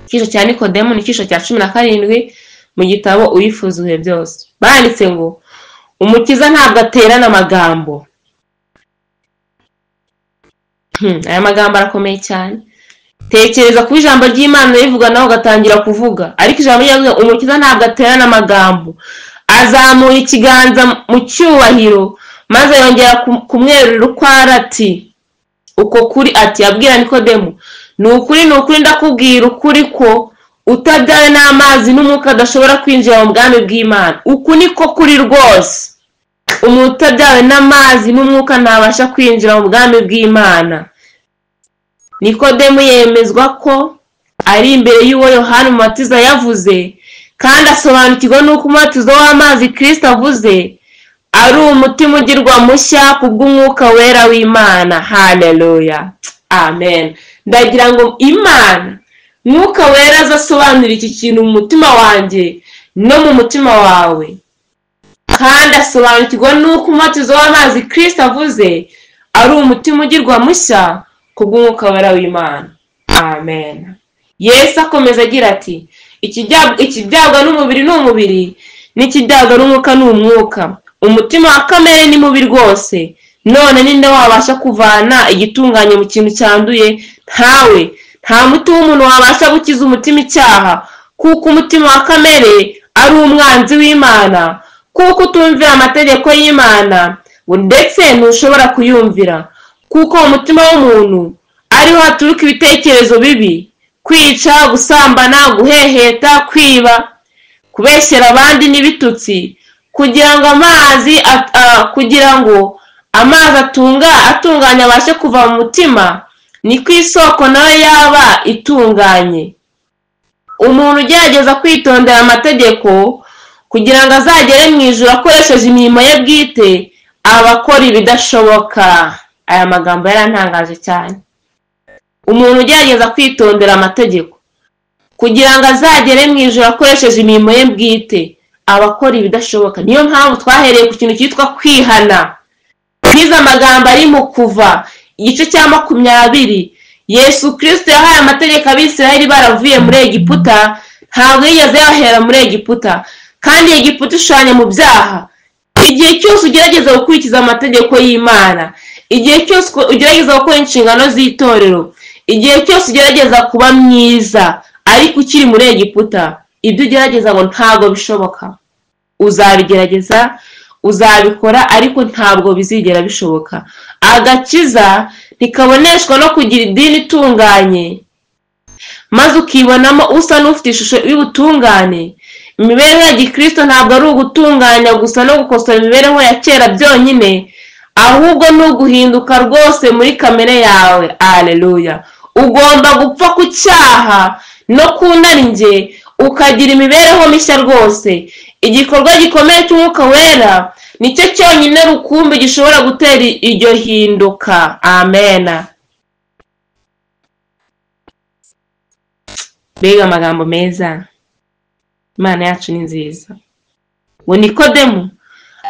[SPEAKER 1] Icyigisho cya Nikodemu ni icyigisho cya 17 mu gitabo Uwifuzuye byose. Banditse ngo Umukiza ntabwo aterana amagambo. Aya magambo arakomeye cyane. Tekereza ku ijambo ry'Imana rivuga naho gatangira kuvuga, ariko ijambo ryavuga Umukiza ntabwo aterana amagambo. Azamura ikiganza mu cyubahiro maze yongera kumwerurira uko ati uko kuri ati abwira Nikodemu, ni ukuri ndakubwira ukuri ko utabyawe n'amazi n'umwuka adashobora kwinjira mu bwami bw'Imana. Uku niko kuri rwose. Umuntu utabyawe n'amazi n'umwuka ntabasha kwinjira mu bwami bw'Imana. Nikodemu yemezwa ko ari imbere y'uwo Yohana Umubatiza yavuze, kandi asobanukirwa n'uko umubatizo w'amazi Kristo avuze ari umutima ugirwa mushya kubw'umwuka wera w'Imana. Haleluya, amen. Ndagira ngo Imana Mwuka wera azasobanura iki kintu mu mutima wanjye no mu mutima wawe, kandi asobanukirwa n'uko umubatizo w'amazi Kristo avuze ari umutima ugirwa mushya kubw'umwuka wera w'Imana. Amen. Yesu akomeza agira ati ikibyagwa n'umubiri ni umubiri, n'ikibyagwa n'umwuka ni umwuka. Umutima wa kamere ni mubi rwose, none ninde wabasha kuvana igitunganye mu kintu cyanduye? Ntawe. Nta muti w'umuntu wabasha gukiza umutima icyaha, kuko umutima wa kamere ari umwanzi w'Imana, kuko utumvira amategeko y'Imana, ndetse ntushobora kuyumvira. Kuko umutima w'umuntu ariho haturuka ibitekerezo bibi, kwica, gusambana, guheheta, kwiba, kubeshyera abandi n'ibitutsi, kugira ngo amazi atunganye abashe kuva mu mutima, ni ku isoko nayo yaba itunganye. Umuntu ugerageza kwitondera amategeko kugira ngo azagere mu ijuru akoresheje imirimo ye bwite, aba akora ibidashoboka. Aya magambo yarantangaje cyane. Umuntu ugerageza kwitondera amategeko kugira ngo azagere mu ijuru akoresheje imirimo ye bwite, aba akora ibidashoboka. Niyo mpamvu twahereye ku kintu cyitwa kwihana. Niza amagambo ari mu Kuva igice cya 20. Yesu Kristo yahaye amategeko Abisirayeli baravuye muri Egiputa, ntabwo yigeze yahera muri Egiputa, kandi Egiputa ishushanya mu byaha. Igihe cyose ugerageza gukurikiza amategeko y'Imana, igihe cyose ugerageza gukora inshingano z'itorero, igihe cyose ugerageza kuba mwiza ariko ukiri muri Egiputa, ibyo ugerageza ngo ntabwo bishoboka. Uzabigerageza, uzabikora, ariko ntabwo bizigera bishoboka. Agakiza ntikaboneshwa no kugira idini itunganye maze ukibonamo usa n'ufite ishusho y'ubutungane. Imibereho ya Gikristo ntabwo ari ugutunganya gusa no gukosora imibereho ya kera byonyine, ahubwo ni uguhinduka rwose muri kamere yawe. Haleluya. Ugomba gupfa ku cyaha no ku narinjye, ukagira imibereho mishya rwose. Igikorwa gikomeye cy'Umwuka wera nicyo cyonyine rukumbi gishobora gutera iryo hinduka. Amen. Mbega amagambo meza. Imana yacu ni nziza. Ngo Nikodemu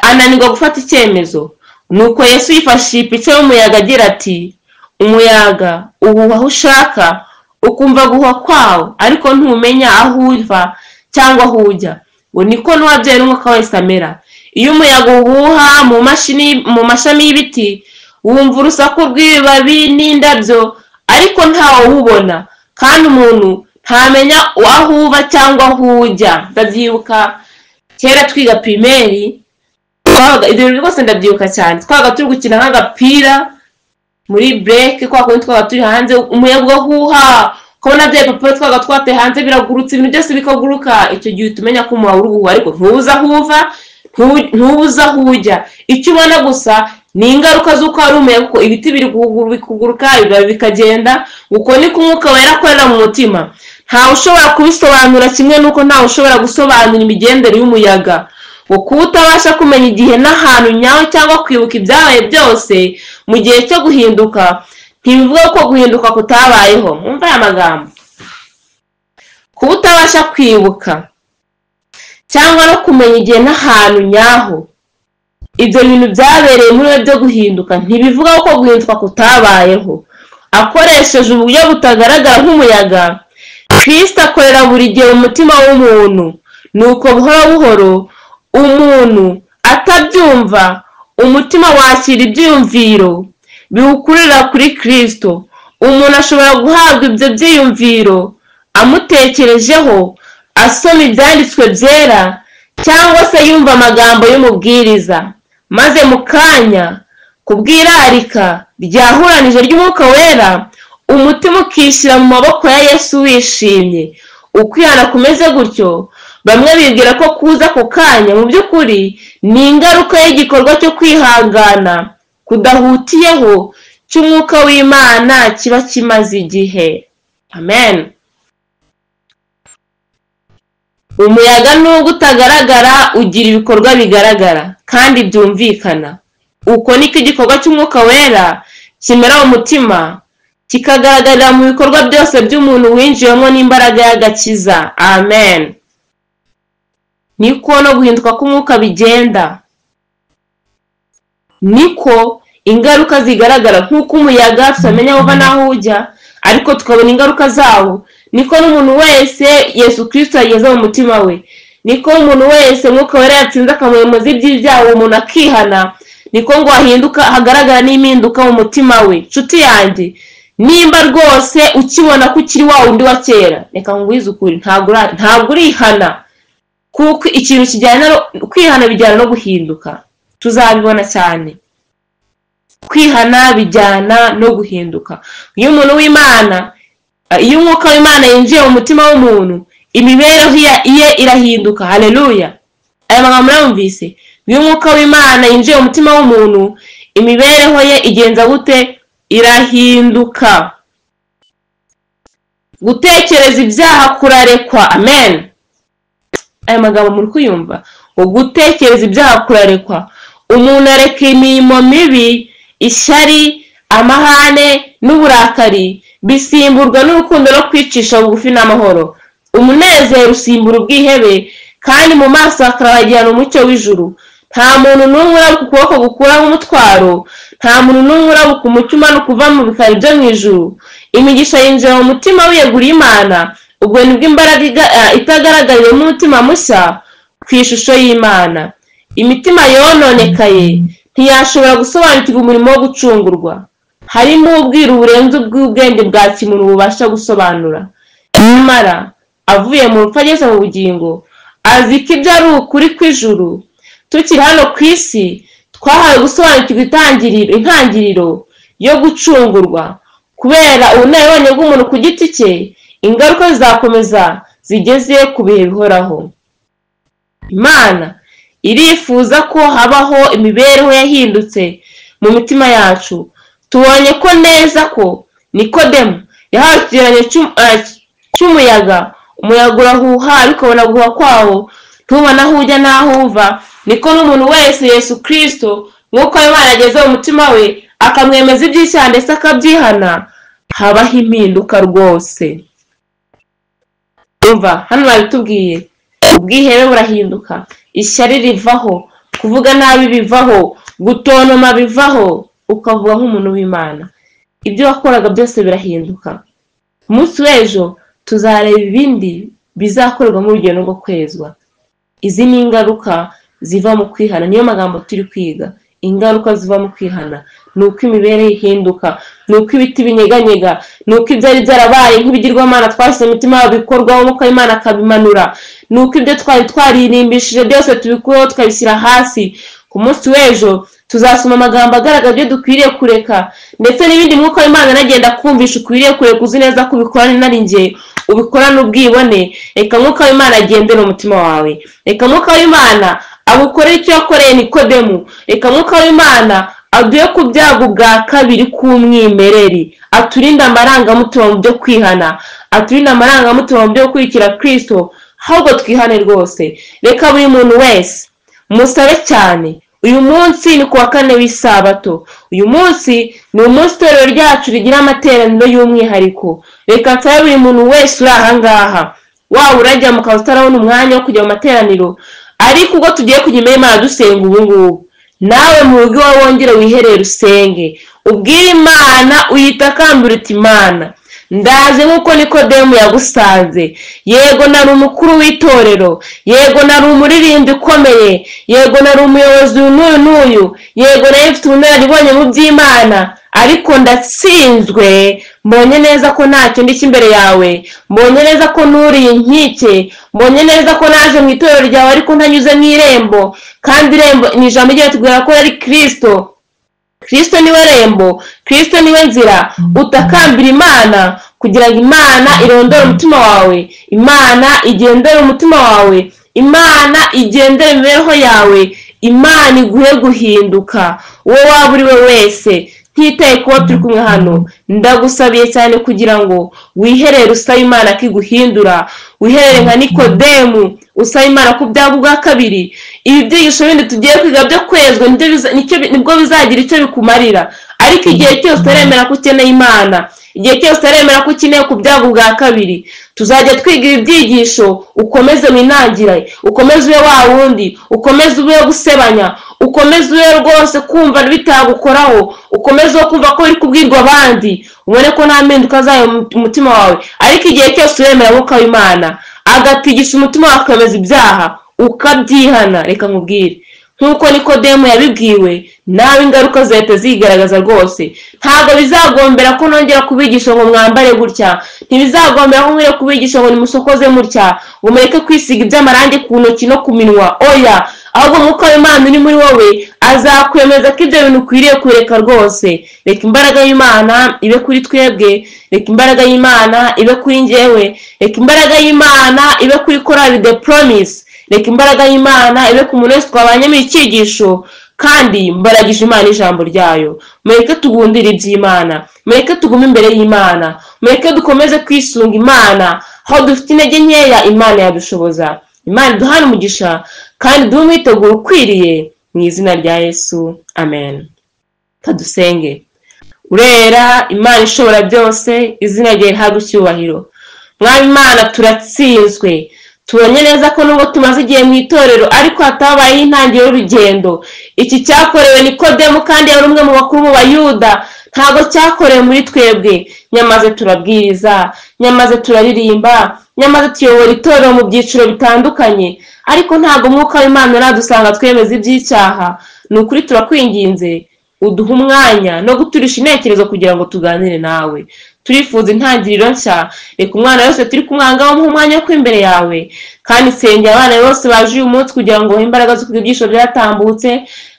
[SPEAKER 1] ananirwa gufata icyemezo, nuko Yesu yifashishije ipica y'umuyaga agira ati, umuyaga uhuha aho ushaka, ukumva guhuha kwawo, ariko ntumenya aho uva cyangwa aho ujya. Ngo niko n'uwabyaye n'umwuka wese amera. Iyo umuyaga uhuha mu mashami y'ibiti, wumva urusaku rw'ibibabi n'indabyo, ariko ntawe uwubona, kandi umuntu ntamenya aho uva cyangwa aho ujya. Ndabyibuka kera twiga primaire, ibyo rwose ndabyibuka cyane. Twaga turi gukina nk'agapira muri break, kwa kundi twaga turi hanze, umuyaga uhuha, ukabona bya papuro twaga twateye hanze biragurutse, ibintu byose bikaguruka. Icyo gihe tumenya ko umuyaga uri guhuha, ariko ntubuza aho uva, ntubuza aho ujya. Icyo ubona gusa ni ingaruka z'uko hari umuyaga, kuko ibiti biri kuguruka, ibibabi bikagenda. Uko niko Umwuka wera akorera mu mutima. Ntawe ushobora kubisobanura, kimwe nuko ntawe ushobora gusobanura imigendere y'umuyaga. Kuko utabasha kumenya igihe n'ahantu nyaho cyangwa kwibuka ibyabaye byose mu gihe cyo guhinduka, ntibivuga ko guhinduka kutabayeho. Mwumva aya magambo. Kuba utabasha kwibuka cyangwa no kumenya igihe n'ahantu nyaho ibyo bintu byabereye muri we byo guhinduka ntibivuga ko guhinduka kutabayeho. Akoresheje uburyo butagaragara nk'umuyaga, Kristo akorera buri gihe mu mutima w'umuntu, nuko buhoro buhoro umuntu atabyumva umutima wakira ibyiyumviro biwukurira kuri Kristo. Umuntu ashobora guhabwa ibyo byiyumviro amutekerejeho, asoma ibyanditswe byera cyangwa se yumva amagambo y'umubwiriza, maze mu kanya kubw'irarika ryahuranije ry'Umwuka Wera umutima ukishyira mu maboko ya Yesu wishimye. Ukwihana kumeze gutyo bamwe bibwira ko kuza ku kanya, mu by'ukuri ni ingaruka y'igikorwa cyo kwihangana kudahutiyeho cy'Umwuka w'Imana kiba kimaze igihe. Amen. Umuyaga nubwo utagaragara ugira ibikorwa bigaragara kandi byumvikana. Uko niko igikorwa cy'Umwuka Wera kimera mu mutima, kikagaragarira mu bikorwa byose by'umuntu winjiyemo n'imbaraga y'agakiza. Amen. Niko no guhinduka k'umwuka bigenda, niko ingaruka zigaragara. nk'uko umuyaga tutamenya aho uva n'aho ujya ariko tukabona ingaruka zawo, niko n'umuntu wese Yesu Kristo yageze mu mutima we, niko umuntu wese Umwuka Wera yatsinze akamuyoboza iby'ibyaha umuntu akihana, niko ngo ahinduka, hagaragara n'impinduka mu mutima we. Nshuti yanjye, nimba rwose ukibona ko ukiri wa wundi wa kera, reka ngwize ukuri, ntabwo urihana, kuko ikintu kijyana kwihana bijyana no guhinduka. Tuzabibona cyane, kwihana bijyana no guhinduka. Iyo umuntu w'Imana, iyo Umwuka w'Imana yinjiye mu mutima w'umuntu, imibereho ye irahinduka. Haleluya. Aya magambo murumvise? Iyo Umwuka w'Imana yinjiye mu mutima w'umuntu, imibereho ye igenza gute? Irahinduka. Gutekereza ibyaha kurarekwa. Amen. Aya magambo muri kuyumva? Gutekereza ibyaha kurarekwa. Umuntu areka imirimo mibi, ishyari, amahane n'uburakari, bisimburwa n'urukundo no kwicisha bugufi n'amahoro. Umunezero usimbura ubwihebe, kandi mu maso hakarabagirana umucyo w'ijuru. Nta muntu n'umwe urabuka ukuboko gukuraho umutwaro, nta muntu n'umwe urabuka umucyo umanuka uva mu bikari byo mu ijuru. Imigisha yinjira mu mutima wiyeguriye Imana, ubwo nibwo imbaraga itagaragarira mu mutima mushya ku ishusho y'Imana. Imitima yononekaye ntiyashobora gusobanukirwa umurimo wo gucungurwa. Harimo ubwiru burenze ubw'ubwenge bwa kimuntu bubasha gusobanura. Nyamara avuye mu rupfu ageze mu bugingo, azi ko ibyo ari ukuri kw'ijuru. Tukiri hano ku isi twahawe gusobanukirwa intangiriro yo gucungurwa. Kubera ubunararibonye bw'umuntu ku giti cye, ingaruka zizakomeza zigeze ku bihe bihoraho. Imana irifuza ko habaho imibereho yahindutse mu mitima yacu. Tubonye ko neza ko Nikodemu yahawe ikigereranyo cy'umuyaga. Umuyaga urahuha ariko ubona guhuha kwawo ntubona aho ujya n'aho uva. Niko n'umuntu wese Yesu Kristo nk'uko Imana ageze mu mutima we akamwemeza iby'icyaha ndetse akabyihana, habaho impinduka rwose. Umva, hano babitubwiye, ubwihebe burahinduka, ishyari rivaho, kuvuga nabi bivaho, gutonoma bivaho, ukavuga nk'umuntu w'Imana. Ibyo wakoraga byose birahinduka. Umunsi w'ejo tuzareba ibindi bizakorerwa mu rugendo rwo kwezwa. Izi ni ingaruka ziva mu kwihana, niyo magambo turi kwiga. Ingaruka ziva mu kwihana ni uko imibereho ihinduka, ni uko ibiti binyeganyega, ni uko ibyari byarabaye nk'ibigirwamana twashyize imitima yabo bikorwaho, Umwuka w'Imana akabimanura, ni uko ibyo twari twaririmbishije byose tubikuraho tukabishyira hasi. Ku munsi w'ejo tuzasoma amagambo agaragaza ibyo dukwiriye kureka, ndetse n'ibindi Umwuka w'Imana anagenda kumvisha ukwiriye kureka. Uzi neza ko ubikora nari njye, ubikora n'ubwibone. Reka Umwuka w'Imana agendere umutima wawe, reka Umwuka w'Imana agukorera icyo yakoreye Nikodemu. Reka Umwuka w'Imana aduye ku byago bwa kabiri k'umwimereri, aturinde amarangamutima mu byo kwihana, aturinde amarangamutima mu byo gukurikira Kristo, ahubwo twihane rwose. Reka buri muntu wese musabe cyane. Uyu munsi ni kuwa kane w'isabato. Uyu munsi ni umunsi itorero ryacu rigira amateraniro y'umwihariko. Reka nsabe buri muntu wese uri aha ngaha waba urajya mu kazi utarabona umwanya wo kujya mu materaniro, ariko ubwo tugiye kujya imbere y'Imana dusenga ubu ngubu, nawe mu rugo iwawe wongere wiherere usenge, ubwire Imana, uyitakambire uti Imana ndaje nk'uko Nikodemu yagusanze, yego nari umukuru w'itorero, yego nari umuririmbyi ukomeye, yego nari umuyobozi n'uyu n'uyu, yego nari mfite ubunararibonye mu by'Imana, ariko ndatsinzwe, mbonye neza ko ntacyo ndicyo imbere yawe, mbonye neza ko nuriye inkike, mbonye neza ko naje mu itorero ryawe ariko ntanyuze mu irembo, kandi irembo ni ijambo ryawe tubwira ko ari Kristo. Kristo niwe rembo, Kristo niwe nzira. Utakambira Imana kugira ngo Imana irondore umutima wawe, Imana igendere umutima wawe, Imana igendere imibereho yawe, Imana iguhe guhinduka uwo waba uri we wese. Ntitaye kuba turi kumwe hano, ndagusabiye cyane kugira ngo wiherere usaba Imana kiguhindura, wiherere nka Nikodemu usaba Imana ko byaba ubwa kabiri. Ibi byigisho bindi tugiye kwiga byo kwezwa nibwo bizagira icyo bikumarira, ariko igihe cyose utaremera ko ukeneye Imana, igihe cyose utaremera ko ukeneye ku byago bwa kabiri, tuzajya twiga ibi byigisho, ukomeze winangire, ukomeze ube wa wundi, ukomeze ube gusebanya, ukomeze ube rwose kumva bitagukoraho, ukomeze kumva ko uri kubwirwa abandi, ubone ko nta mpinduka zayo mu mutima wawe. Ariko igihe cyose uremera Mwuka w'Imana agatigisha umutima wawe ukameza ibyaha ukabyihana, reka nkubwire nk'uko Nikodemu yabibwiwe, nawe ingaruka zahita zigaragaza rwose. Ntabwo bizagombera ko nongera kubigisha ngo mwambare gutya, ntibizagombera ko nkwiye kubigisha ngo nimusokoze mutya, ngo mureke kwisiga iby'amarangi ku ntoki no ku minwa, oya. Ahubwo Mwuka w'Imana uri muri wowe azakwemeza ko ibyo bintu ukwiriye kureka rwose. Reka imbaraga y'Imana ibe kuri twebwe, reka imbaraga y'Imana ibe kuri njyewe, reka imbaraga y'Imana ibe kuri korali The Promise, reka imbaraga y'Imana ibe ku muntu wese twabanye mu icyigisho, kandi mbaragije Imana ijambo ryayo. Mureke tugundire iby'Imana, mureke tugume imbere y'Imana, mureke dukomeze kwisunga Imana. Aho dufite intege nkeya Imana yadushoboza. Imana duhana umugisha kandi duhe umwiteguro ukwiriye mu izina rya Yesu, amen. Kadusenge. Urera Imana ishobora byose, izina ryawe rihabwe icyubahiro. Mwami Imana, turatsinzwe, tubonye neza ko nubwo tumaze igihe mu itorero ariko hatabayeho intangiriro y'urugendo. Iki cyakorewe Nikodemu kandi yari umwe mu bakuru mu Bayuda, ntabwo cyakorewe muri twebwe. Nyamaze turabwiriza, nyamaze turaririmba, nyamaze tuyobora itorero mu byiciro bitandukanye, ariko ntabwo Mwuka w'Imana aradusanga twemeza iby'icyaha. Ni ukuri turakwinginze uduha umwanya no guturisha intekerezo kugira ngo tuganire nawe. Turifuza intangiriro nshya, reka umwana wese turi kumwanga wo mu mwanya wo imbere yawe, kandi sengera abana bose baje uyu munsi kugira ngo uhe imbaraga zo kugira ibyisho byatambutse,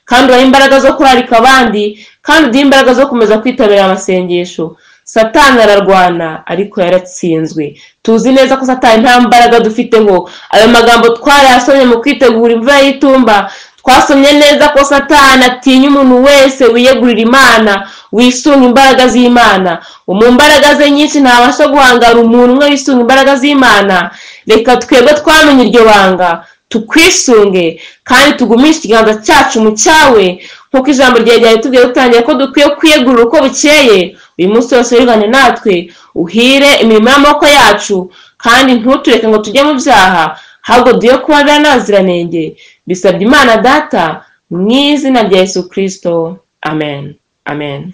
[SPEAKER 1] kandi uhe imbaraga zo kurarika abandi, kandi uduhe imbaraga zo kumeza kwitabira amasengesho. Satani ararwana ariko yaratsinzwe. Tuzi neza ko Satani nta mbaraga dufite ngo ayo magambo twarayasomye mu kwitegura imvura y'itumba. Twasomye neza ko Satani atinya umuntu wese wiyegurira Imana, wisunga imbaraga z'Imana. Mu mbaraga ze nyinshi ntabasha guhangara umuntu umwe wisunga imbaraga z'Imana. Reka twebwe twamenye iryo banga tukwisunge kandi tugumishe ikiganza cyacu mu cyawe, nk'uko ijambo ryawe ryatubwiye dutangiye ko dukwiye kwiyegurira uko bukeye. Uyu munsi wose wirwanye natwe, uhire imirimo y'amaboko yacu, kandi ntutureke ngo tujye mu byaha, ahubwo duhe kuba n'abaziranenge. Bisabye Imana Data mu izina rya Yesu Kristo, amen, amen.